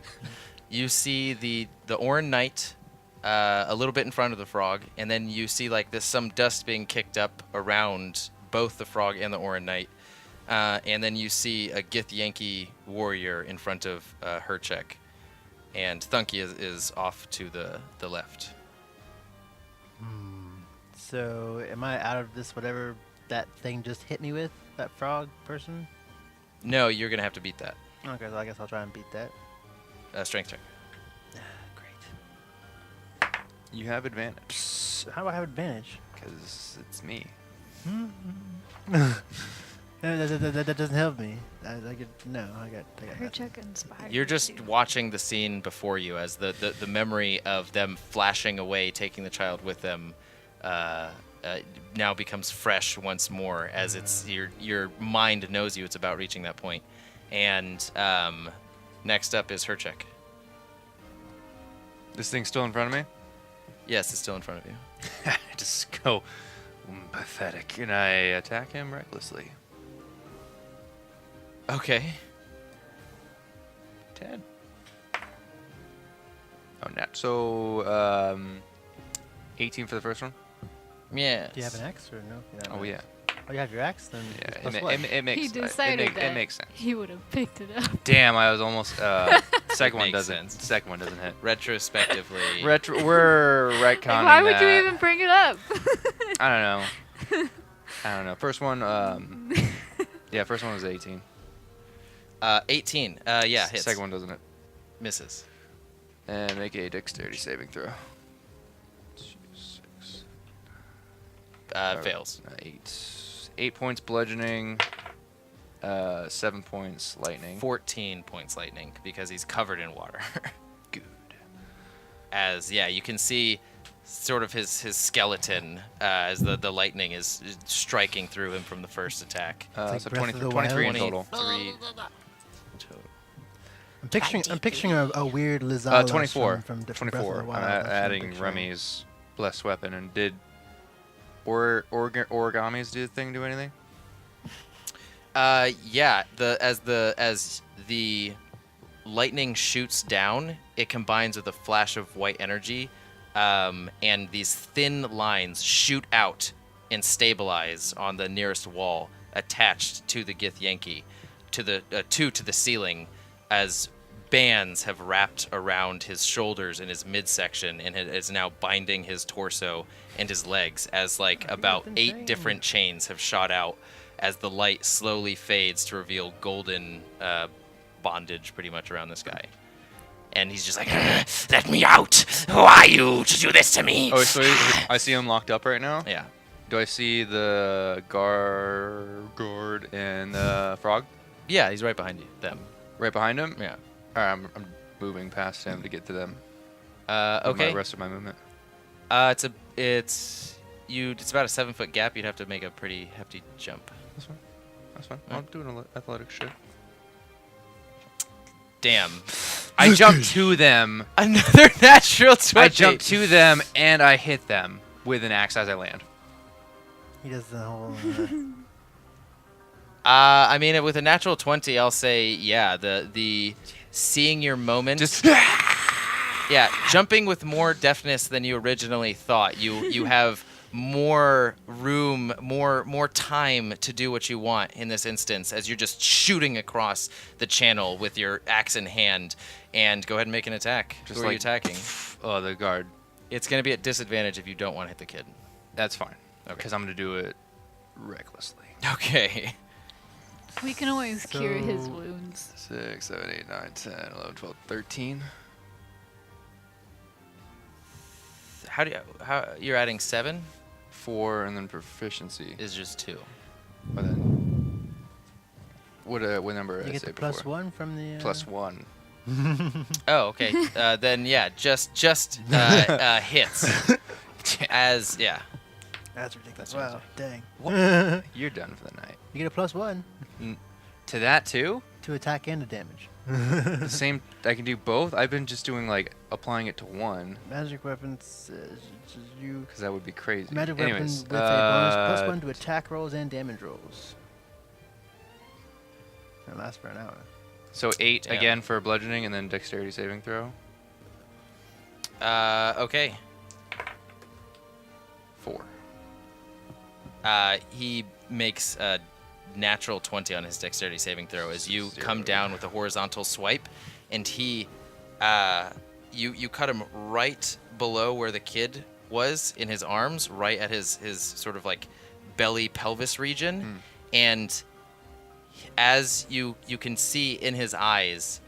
You see the Orin Knight a little bit in front of the frog, and then you see like this some dust being kicked up around both the frog and the Orin Knight, and then you see a Gith Yankee warrior in front of Hercheck, and Thunkey is off to the left. So am I out of this? Whatever that thing just hit me with, that frog person. No, you're gonna have to beat that Okay, so I guess I'll try and beat that. strength check. Great. You have advantage. How do I have advantage? Because it's me. That doesn't help me. I got nothing. Hercheck inspired. You're me just to. watching the scene before you as the memory of them flashing away, taking the child with them, now becomes fresh once more as it's your mind knows you. It's about reaching that point. And next up is Hercheck. This thing's still in front of me? Yes, it's still in front of you. I just go pathetic, and I attack him recklessly. Okay. 10. Oh, net. So, 18 for the first one? Yeah. Do you have an axe or no? You don't have Oh, an yeah. axe. Oh, you have your axe? Then Yeah, it's it, plus ma- what? it makes He it decided that it makes sense. he would have picked it up. Damn, I was almost. Second one makes doesn't. sense. Second one doesn't hit. Retrospectively. We're retconning Why would that. you even bring it up? I don't know. First one. Yeah, first one was 18. 18. Yeah, hits. Second one doesn't hit. Misses. And make a dexterity saving throw. 6. Fails. 8 points bludgeoning. 7 points lightning. 14 points lightning because he's covered in water. Good. As you can see sort of his skeleton as the lightning is striking through him from the first attack. like So Breath of the 23 in Wild. total. 23 total. I'm picturing a weird Lizalos 24. from Breath of 24. the I'm Wild. That's what adding picturing. Rummy's blessed weapon. And did origamis do anything? Yeah, as the lightning shoots down, it combines with a flash of white energy, and these thin lines shoot out and stabilize on the nearest wall, attached to the Gith Yankee, to the ceiling, as bands have wrapped around his shoulders and his midsection, and it is now binding his torso and his legs, as like about 8 different chains have shot out as the light slowly fades to reveal golden bondage pretty much around this guy. And he's just like, Let me out! Who are you to do this to me? Oh, so I see him locked up right now. yeah. Do I see the guard and the frog Yeah, he's right behind you. Them. right behind him? Yeah. All right, I'm moving past him to get to them. With Okay. The rest of my movement. It's about a 7-foot gap. You'd have to make a pretty hefty jump. That's fine. I'm doing an athletic shit. Damn. I jumped to them. Another natural 20. I jumped to them and I hit them with an axe as I land. He does the whole. I mean, with a natural 20, I'll say, yeah, the seeing your moment. Just Yeah, jumping with more deftness than you originally thought. You have more room, more time to do what you want in this instance, as you're just shooting across the channel with your axe in hand. And go ahead and make an attack. Just Who are you like- attacking? oh, the guard. It's going to be at disadvantage if you don't want to hit the kid. That's fine. Okay. Because I'm going to do it recklessly. Okay. We can always cure his So- wounds. 6, 7, 8, 9, 10, 11, 12, 13. How you're adding 7 4, and then proficiency. is just 2. But then, what number You did I get say the plus before? 1 from the. Plus 1. Oh, okay. Then yeah, just hits. As yeah. That's ridiculous. That's what I'm Wow, dang. What? You're done for the night. You get a plus 1 To that too? to attack and to damage. The same. I can do both. I've been just doing like applying it to one Magic weapons, you. because that would be crazy. Magic Anyways, weapon with a bonus plus 1 to attack rolls and damage rolls. It lasts for an hour. So 8 Damn. again for bludgeoning, and then dexterity saving throw. Okay. 4. He makes a natural 20 on his dexterity saving throw as you 0. come down with a horizontal swipe, and he, you cut him right below where the kid was in his arms, right at his sort of like belly pelvis region, and as you can see in his eyes,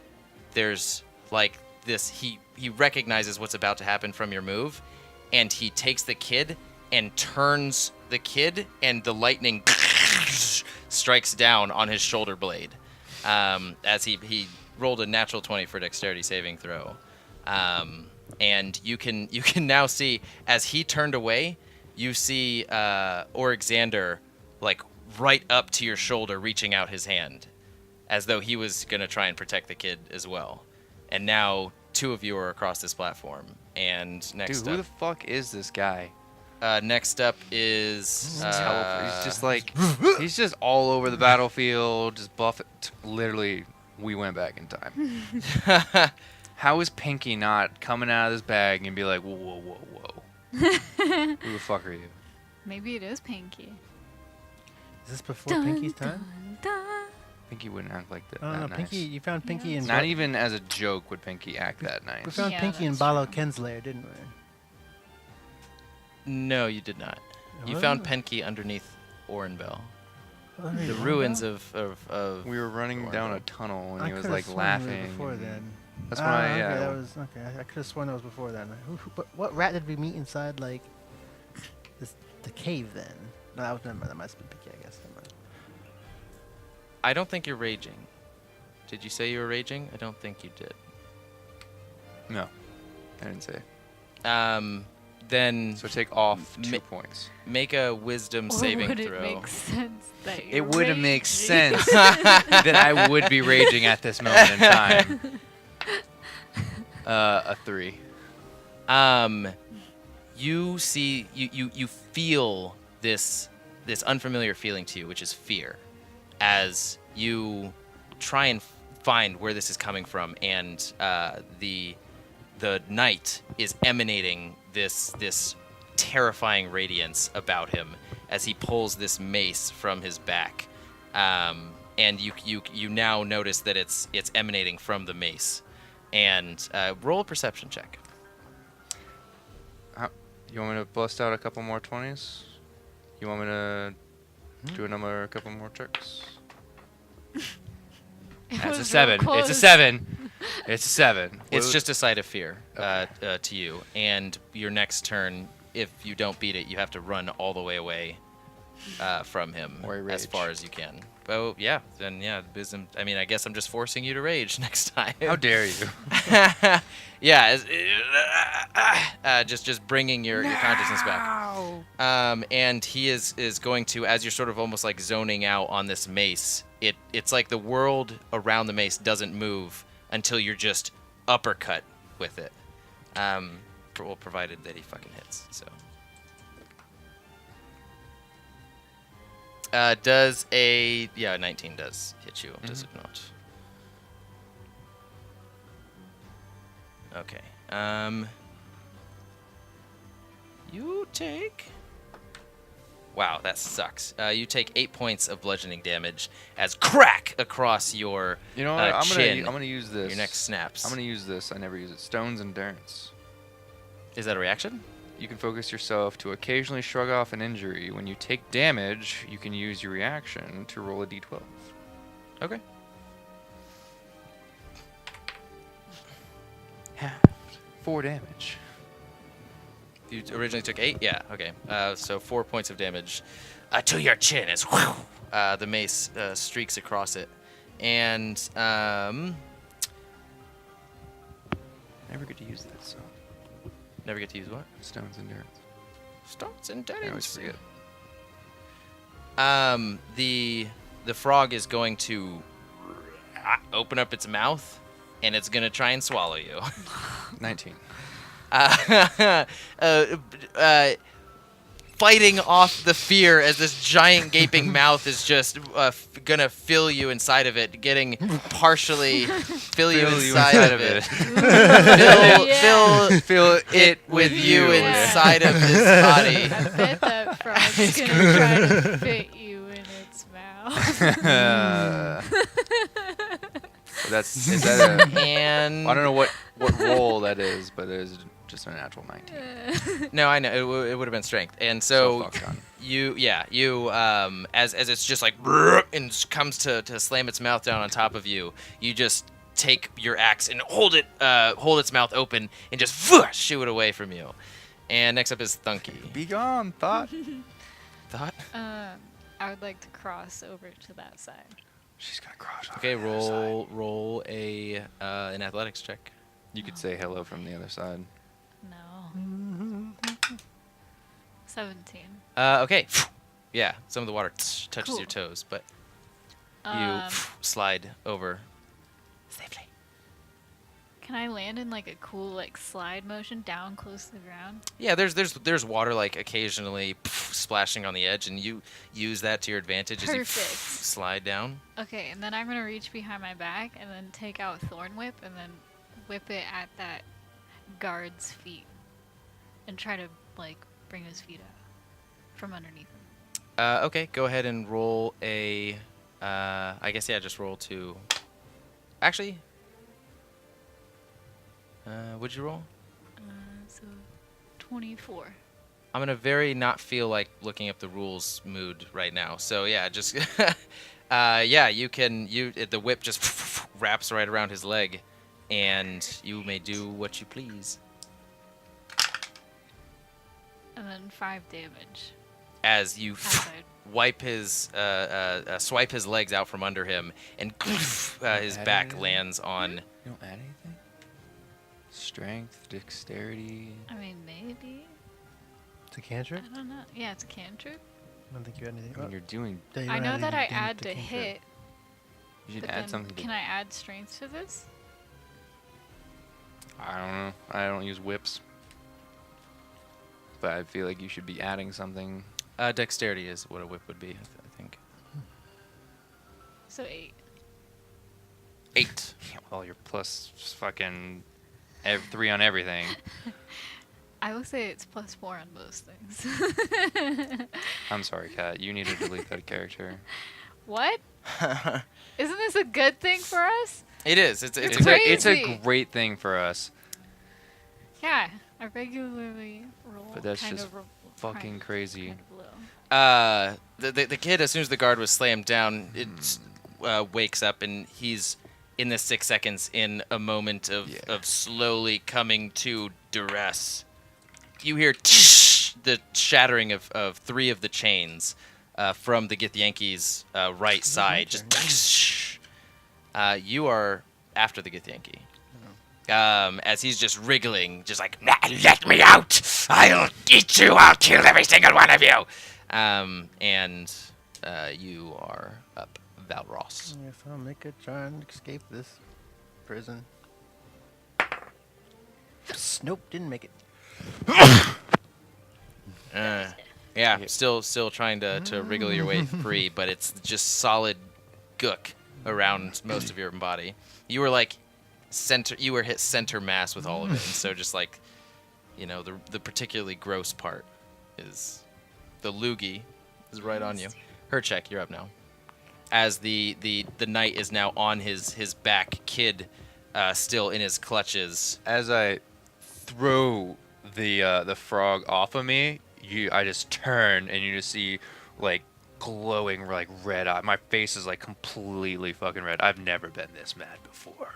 there's like this. He recognizes what's about to happen from your move, and he takes the kid and turns the kid, and the lightning strikes down on his shoulder blade as he rolled a natural 20 for dexterity saving throw. And you can now see as he turned away, you see Oryxander like right up to your shoulder, reaching out his hand, as though he was gonna try and protect the kid as well. And now 2 of you are across this platform. And next Dude, who the up, fuck is this guy? next up is He's just like he's just all over the battlefield, just buff. Literally, we went back in time. How is Pinky not coming out of this bag and be like, whoa, whoa, whoa, whoa? Who the fuck are you? Maybe it is Pinky. Is this before Pinky's time? Pinky wouldn't act like that. I don't know. that Pinky, nice. you found Pinky in. Not even as a joke would Pinky act that We nice. found Yeah, Pinky in that's Balo true. Ken's lair, didn't we? no, you did not. You Oh. found Penke underneath Orenbell. Oh, The ruins of We were running Or- down a tunnel and I he was could've like sworn we were laughing. before and- then. That's why, okay, yeah. that was okay. I could have sworn that was before then. What rat did we meet inside like the cave then? No, that was never mind. That must have been Pinky, I guess. Never mind. I don't think you're raging. Did you say you were raging? I don't think you did. No, I didn't say. Then So take off 2 Ma- points. make a wisdom Or saving would throw. it make sense that It you're wouldn't make raging? sense that I would be raging at this moment in time. A 3. You see, you feel this unfamiliar feeling to you, which is fear, as you try and find where this is coming from, and the knight is emanating this terrifying radiance about him as he pulls this mace from his back, and you now notice that it's emanating from the mace, and roll a perception check. You want me to bust out a couple more 20s? You want me to do a couple more checks? It That's was a real 7. It's a close. 7. It's a 7. It's What- just a sight of fear to you, and your next turn, if you don't beat it, you have to run all the way away from him Or as rage. far as you can. Oh yeah, then yeah, wisdom. I mean, I guess I'm just forcing you to rage next time. How dare you? Yeah, just bringing your consciousness back. And he is going to, as you're sort of almost like zoning out on this mace, it's like the world around the mace doesn't move until you're just uppercut with it. Well, provided that he fucking hits. So. Does a 19 does hit you? Does it not? Okay. You take. Wow, that sucks. You take 8 points of bludgeoning damage as crack across your You know what? I'm chin. gonna use this. Your neck snaps. I'm gonna use this. I never use it. Stone's endurance. Is that a reaction? You can focus yourself to occasionally shrug off an injury. When you take damage, you can use your reaction to roll a d12. Okay. Half. 4 damage. You originally took 8? Yeah, okay. So 4 points of damage. To your chin as The mace streaks across it. And, Never get to use that, so. never get to use what? Stone's endurance. Starts and I always forget. The frog is going to open up its mouth, and it's going to try and swallow you. 19. Fighting off the fear as this giant gaping mouth is just gonna fill you inside of it, getting partially fill you inside of it. Fill it with you inside of his body. I bet that frog's gonna try to fit you in its mouth. Is that a... And I don't know what roll that is, but it is just a natural 19. no, I know it would have been strength, and So so fucked on. you as it's just like and comes to slam its mouth down on top of you, you just take your axe and hold its mouth open and just shoo it away from you. And next up is Thunkey. Be gone, thought. Thought? I would like to cross over to that side. She's gonna cross off Okay, on the other side. roll a an athletics check. You could say hello from the other side. No. 17. Okay. Yeah, some of the water touches Cool. your toes, but you Um, slide over safely. Can I land in like a cool like slide motion down close to the ground? Yeah, there's water like occasionally splashing on the edge, and you use that to your advantage as you Perfect. slide down. Okay, and then I'm gonna reach behind my back and then take out Thorn Whip and then whip it at that guard's feet and try to like bring his feet out from underneath him. Okay, go ahead and roll a. I guess yeah, just roll to. Actually. What'd you roll? So 24. I'm in a very not feel like looking up the rules mood right now. So yeah, just yeah, you can the whip just wraps right around his leg, and you may do what you please. And then 5 damage. As you Outside. wipe his swipe his legs out from under him, and his add back anything? lands on. You don't add anything? Strength, dexterity. I mean, maybe. It's a cantrip? I don't know. Yeah, it's a cantrip. I don't think you had anything. I mean, you're doing. Yeah, you I don't know have that I anything add to cantrip. hit. You should But add then something. can I add strength to this? I don't know. I don't use whips. But I feel like you should be adding something. Dexterity is what a whip would be, I think. So 8. 8. Well, you're plus fucking 3 on everything. I will say it's +4 on most things. I'm sorry, Kat. You need to delete that character. What? Isn't this a good thing for us? It is. It's It's a great. it's a crazy. great thing for us. Yeah, I regularly roll. But that's kind just of fucking crazy. Kind of low. The kid, as soon as the guard was slammed down, it wakes up, and he's in the 6 seconds in a moment of slowly coming to duress. You hear the shattering of 3 of the chains from the Githyanki's right side. Just you are after the Githyanki. As he's just wriggling, just like, Let me out! I'll eat you! I'll kill every single one of you! and you are up, Val'raus. If I'll make a try and escape this prison. Nope, didn't make it. Yeah, still trying to wriggle your way free, but it's just solid gook around most of your body. You were like you were hit center mass with all of it, and so just like, the particularly gross part is the loogie is right on you. Hercheck, you're up now. As the knight is now on his back, kid still in his clutches. As I throw the frog off of me, I just turn and you just see like glowing like red eye. My face is like completely fucking red. I've never been this mad before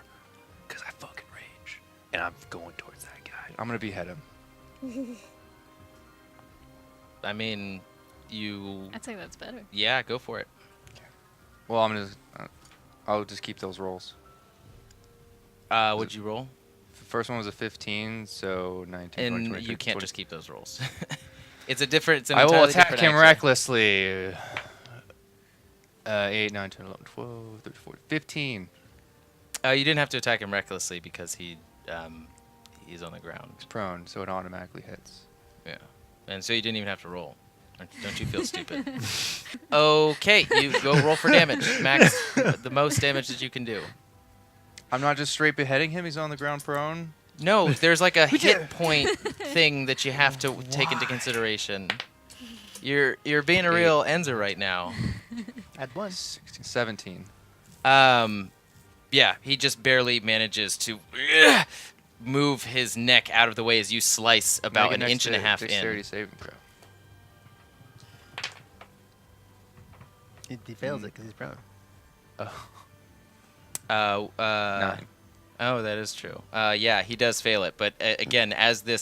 because I fucking rage and I'm going towards that guy. I'm gonna behead him. I mean, you. I'd say that's better. Yeah, go for it. Well, I'll just keep those rolls. What'd you roll? The first one was a 15, so 19. And 20, you can't 20. just keep those rolls. It's a different. It's an I will entirely attack different him action. recklessly. 8, 9, 10, 11, 12, 13, 14, 15. You didn't have to attack him recklessly because he's on the ground. He's prone, so it automatically hits. Yeah, and so you didn't even have to roll. Don't you feel stupid? Okay, you go roll for damage, Max. The most damage that you can do. I'm not just straight beheading him. He's on the ground prone. No, there's like a hit point thing that you have to take into consideration. You're being a real Enzer right now. Add 1. 16, 17. Yeah, he just barely manages to move his neck out of the way as you slice about Make an inch and a half dexterity in. saving throw. He fails it because he's prone. Oh. 9. Oh, that is true. Yeah, he does fail it, but again, as the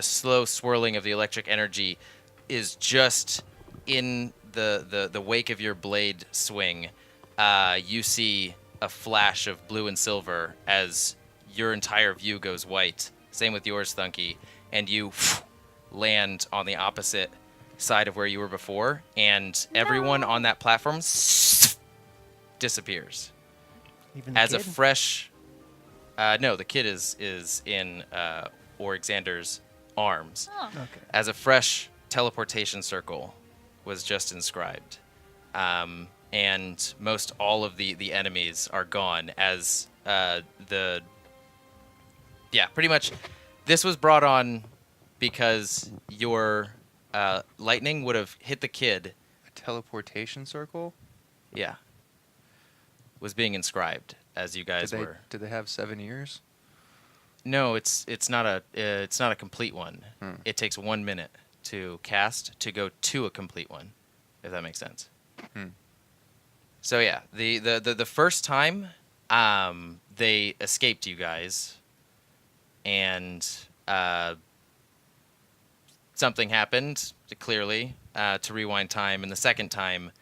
slow swirling of the electric energy is just in the wake of your blade swing, you see a flash of blue and silver as your entire view goes white. Same with yours, Thunkey, and you land on the opposite side of where you were before, and everyone on that platform disappears. Even the As a kid? fresh, no, the kid is in Orexander's arms. Oh. Okay. As a fresh teleportation circle was just inscribed, and most all of the enemies are gone. As pretty much, this was brought on because your lightning would have hit the kid. A teleportation circle? Yeah. Was being inscribed as you guys were. Did they have 7 ears? No, it's not a complete one. Hmm. It takes 1 minute to cast to go to a complete one, if that makes sense. Hmm. So yeah, the first time they escaped you guys, and something happened clearly to rewind time, and the second time,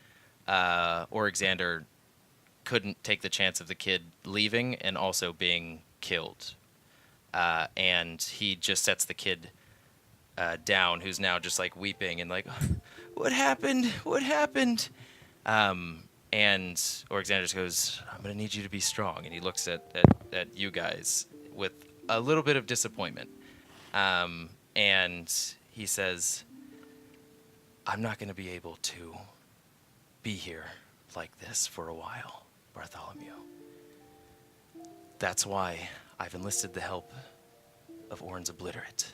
Orexander couldn't take the chance of the kid leaving and also being killed. And he just sets the kid down, who's now just like weeping and like, what happened? What happened? And Orexander just goes, I'm going to need you to be strong. And he looks at you guys with a little bit of disappointment. And he says, I'm not going to be able to be here like this for a while, Bartholomew. That's why I've enlisted the help of Orin's Obliterate,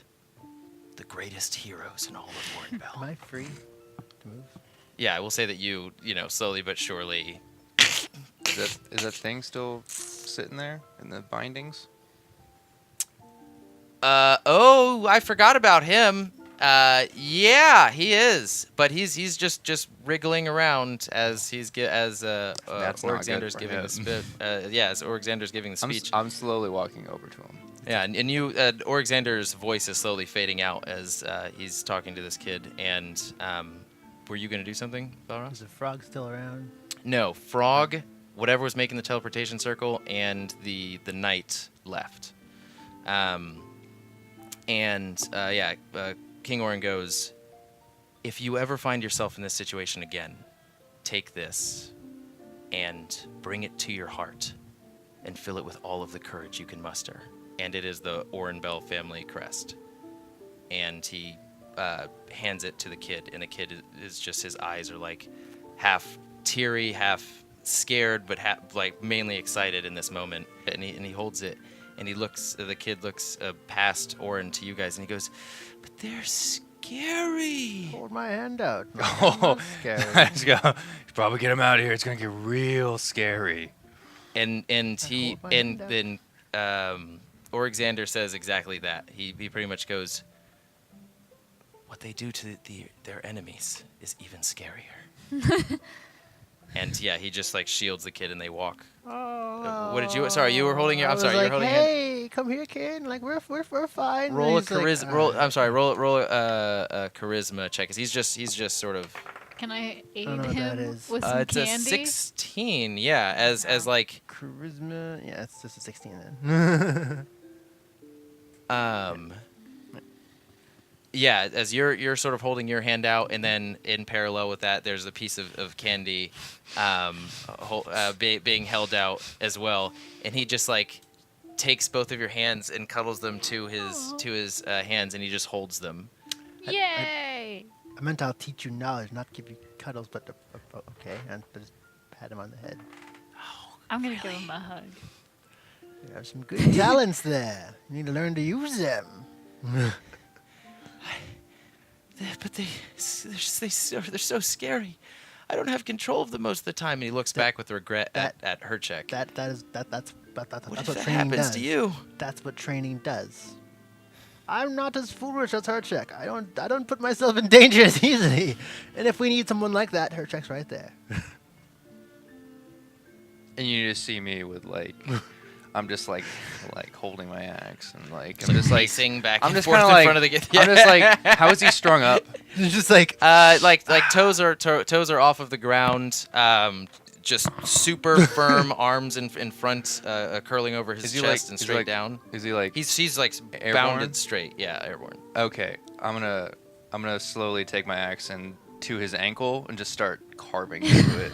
the greatest heroes in all of Orinbell. Am I free to move? Yeah, I will say that you slowly but surely. Is that thing still sitting there in the bindings? Oh, I forgot about him. Yeah, he is, but he's just wriggling around as That's not good Orexander's for giving him. the speech. As Orexander's giving the speech. I'm slowly walking over to him. Yeah, and you, Orexander's voice is slowly fading out as he's talking to this kid. And were you gonna do something, Val'raus? Is the frog still around? No, Frog, whatever was making the teleportation circle, and the knight left. King Orin goes, if you ever find yourself in this situation again, take this and bring it to your heart and fill it with all of the courage you can muster. And it is the Orinbell family crest. And he hands it to the kid, and the kid is just, his eyes are like half teary, half scared, but like mainly excited in this moment. And he holds it, and the kid looks past Orin to you guys, and he goes, but they're scary. Hold my hand out. Oh, Scary. let's go. Probably get him out of here. It's gonna get real scary. And he hold my and hand then Orexander says exactly that. He pretty much goes, what they do to their enemies is even scarier. And yeah, he just like shields the kid and they walk. What did you? Sorry, you were holding your. I'm sorry, you were holding. Hey, come here, kid. Like we're fine. Roll a And he's like, charisma. Roll. I'm sorry. Roll a charisma check. 'Cause he's just sort of. Can I aid know what that him is. with some It's candy? a 16. Yeah, as like. charisma. Yeah, it's just a 16 then. Yeah, as you're sort of holding your hand out, and then in parallel with that, there's a piece of candy being held out as well, and he just like takes both of your hands and cuddles them to his hands, and he just holds them. Yay! I meant I'll teach you knowledge, not give you cuddles, but okay, and just pat him on the head. I'm gonna give him a hug. You have some good talents there. You need to learn to use them. But they're so scary. I don't have control of them most of the time. And he looks back with regret at Hercheck. That's What what if that training happens does. to you? That's what training does. I'm not as foolish as Hercheck. I don't put myself in danger as easily. And if we need someone like that, Hercheck's right there. And you just see me with like, I'm just like holding my axe and like I'm just like pacing back I'm and just forth kind in of like front of the. I'm just like, how is he strung up? It's just like like toes are off of the ground. Just super firm arms in front, curling over his Is he chest like- and is he straight like- down. Is he like He's like airborne? bounded straight. Yeah, airborne. Okay, I'm gonna slowly take my axe and to his ankle and just start carving into it.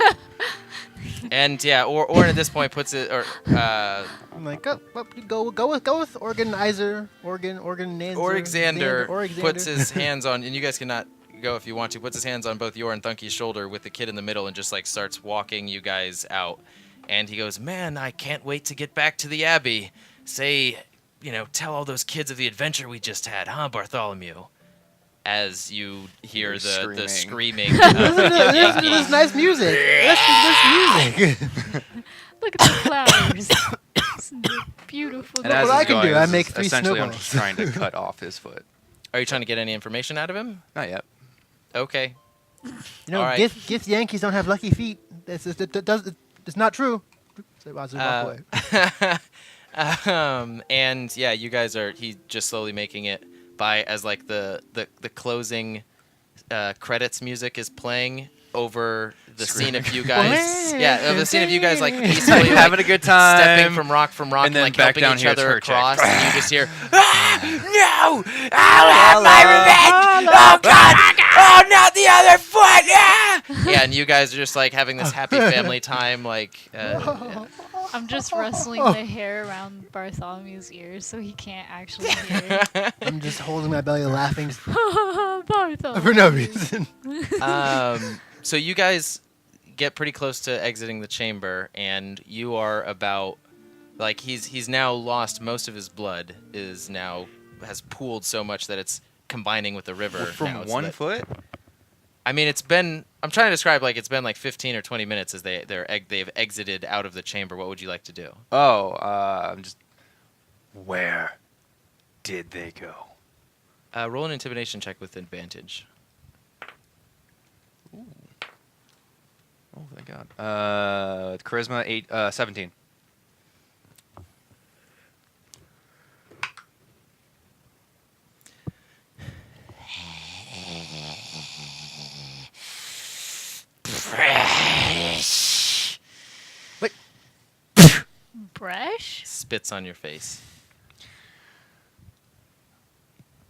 And yeah, or at this point puts it I'm like go with organizer Orexander puts his hands on, and you guys cannot go if you want to. Puts his hands on both your and Thunkey's shoulder with the kid in the middle, and just like starts walking you guys out. And he goes, "Man, I can't wait to get back to the Abbey. Say, tell all those kids of the adventure we just had, huh, Bartholomew?" As you hear the screaming. Listen to this nice music. Listen to this music. Look at the flowers. The beautiful. And as what I it's can going, do, I is make 3 essentially I'm snowballs. just trying to cut off his foot. Are you trying to get any information out of him? Not yet. Okay. All right. Gith Yankees don't have lucky feet. It's not true. So I walk away. And yeah, you guys he's just slowly making it by as like the closing credits music is playing over the scene of you guys. Yeah, of the scene of you guys like peacefully having a good time, stepping from rock and then like back helping down each here it's other Hercheck. across, and you just hear, No! I'll have my revenge! Oh god! Oh, not the other foot! Ah! yeah, and you guys are just like having this happy family time, like. Yeah. I'm just rustling the hair around Bartholomew's ears so he can't actually hear. I'm just holding my belly, laughing Bartholomew. for no reason. So you guys get pretty close to exiting the chamber, and you are about, like, he's now lost most of his blood. Has pooled so much that it's combining with the river. From now, so one that- foot? I mean, it's been. I'm trying to describe like it's been like 15 or 20 minutes as they've exited out of the chamber. What would you like to do? Oh, I'm just. Where did they go? Roll an intimidation check with advantage. Ooh. Oh, thank God. Charisma 17. Fresh. Bresh? Spits on your face.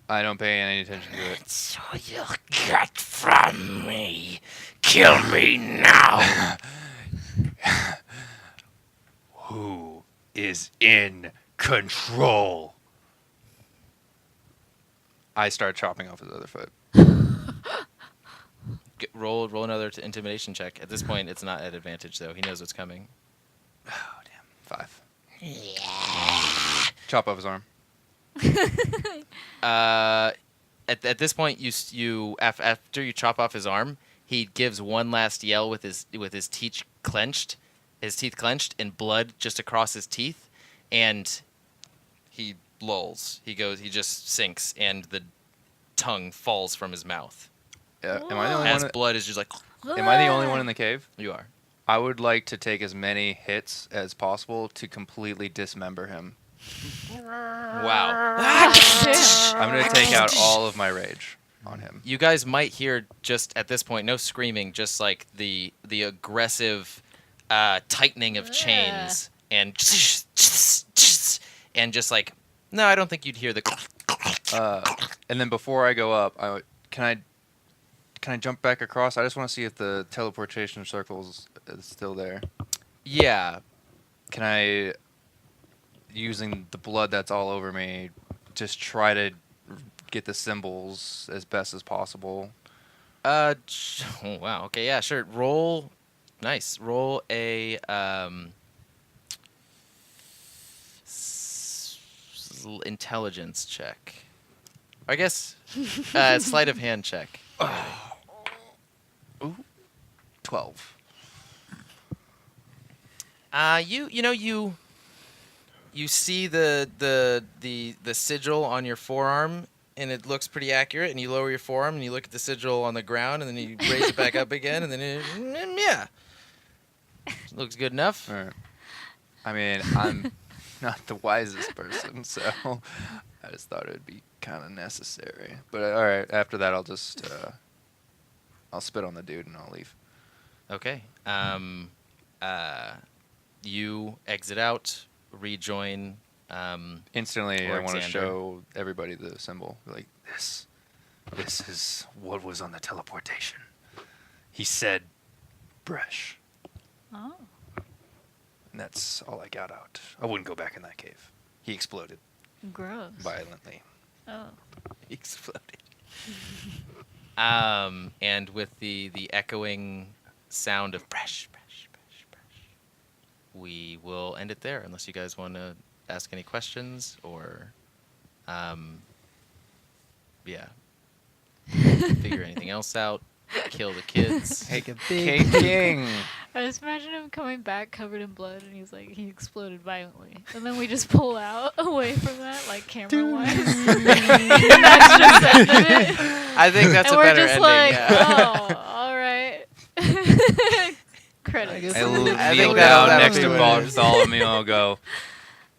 I don't pay any attention to it. That's what you'll get from me. Kill me now. Who is in control? I start chopping off his other foot. Roll another intimidation check. At this point, it's not at advantage though. He knows what's coming. Oh, damn. 5. Yeah. Chop off his arm. At this point, after you chop off his arm, he gives one last yell with his teeth clenched, and blood just across his teeth, and he lulls. He just sinks, and the tongue falls from his mouth. Am I the only As one? blood is just like, Am I the only one in the cave? you are. I would like to take as many hits as possible to completely dismember him. Wow. I'm gonna take out all of my rage on him. You guys might hear just at this point, no screaming, just like the aggressive tightening of chains and just like, no, I don't think you'd hear the. And then before I go up, can I jump back across? I just want to see if the teleportation circles is still there. Yeah. Can I, using the blood that's all over me, just try to get the symbols as best as possible? Oh, wow. Okay. Yeah. Sure. Roll. Nice. Roll a intelligence check. I guess sleight of hand check. Ooh, 12. You see the sigil on your forearm, and it looks pretty accurate. And you lower your forearm, and you look at the sigil on the ground, and then you raise it back up again, and then yeah, looks good enough. All right. I mean, I'm not the wisest person, so I just thought it would be kind of necessary. But all right, after that, I'll just I'll spit on the dude and I'll leave. Okay. You exit out, rejoin. Instantly, I want to Alexander. show everybody the symbol. Like, this is what was on the teleportation. He said, "Brush," Oh. and that's all I got out. I wouldn't go back in that cave. He exploded Gross. violently. Oh. Exploded. And with the echoing sound of brush, we will end it there, unless you guys want to ask any questions or, figure anything else out, kill the kids. Take a big King. I just imagine him coming back covered in blood, and he's like, he exploded violently. And then we just pull out away from that, like camera-wise. And that's just the end of it. I think that's And a we're better just ending. like, Yeah. oh, all right. Credits. I guess I I kneel think down that'll next to be what it is. Bartholomew. I'll go,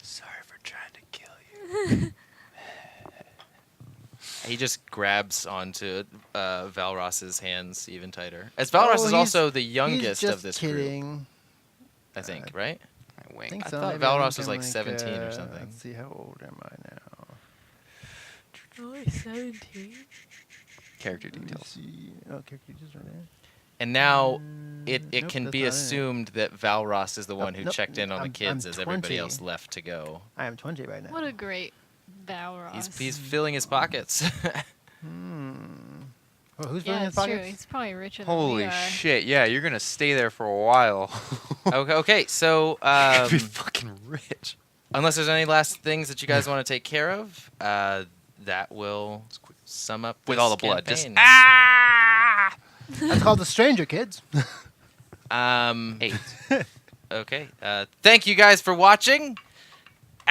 "Sorry for trying to kill you." He just grabs onto Val'raus's hands even tighter. As Val'raus is he's- also the He's youngest just of this group, kidding. I think, right? I I wink. think I so. thought Maybe Val'raus I'm was like like 17 or something. Let's see, how old am I now? Only 17. Character Let me details. see. Oh, character details right there. And now it Nope, can that's be not it. assumed that Val'raus is the one who nope, checked in on the I'm kids as everybody 20. else left to go. I am 20 right now. What a great Val'raus. He's filling his pockets. Well, who's filling Yeah, his it's true. pockets? He's probably richer Holy than we are. shit! Yeah, you're gonna stay there for a while. Okay, so You'd be fucking rich. unless there's any last things that you guys want to take care of, that will sum up With this all the blood, just campaign. That's called the stranger, kids. 8. Okay. Thank you guys for watching.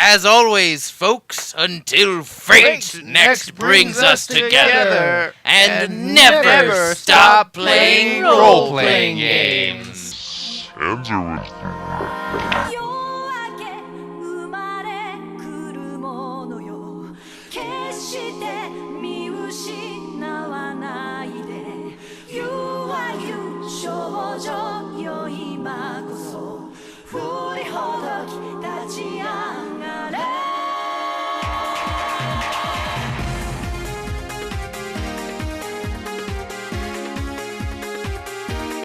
As always, folks, until fate next brings us together, and never stop playing role-playing games. 夜明け生まれ来るものよ決して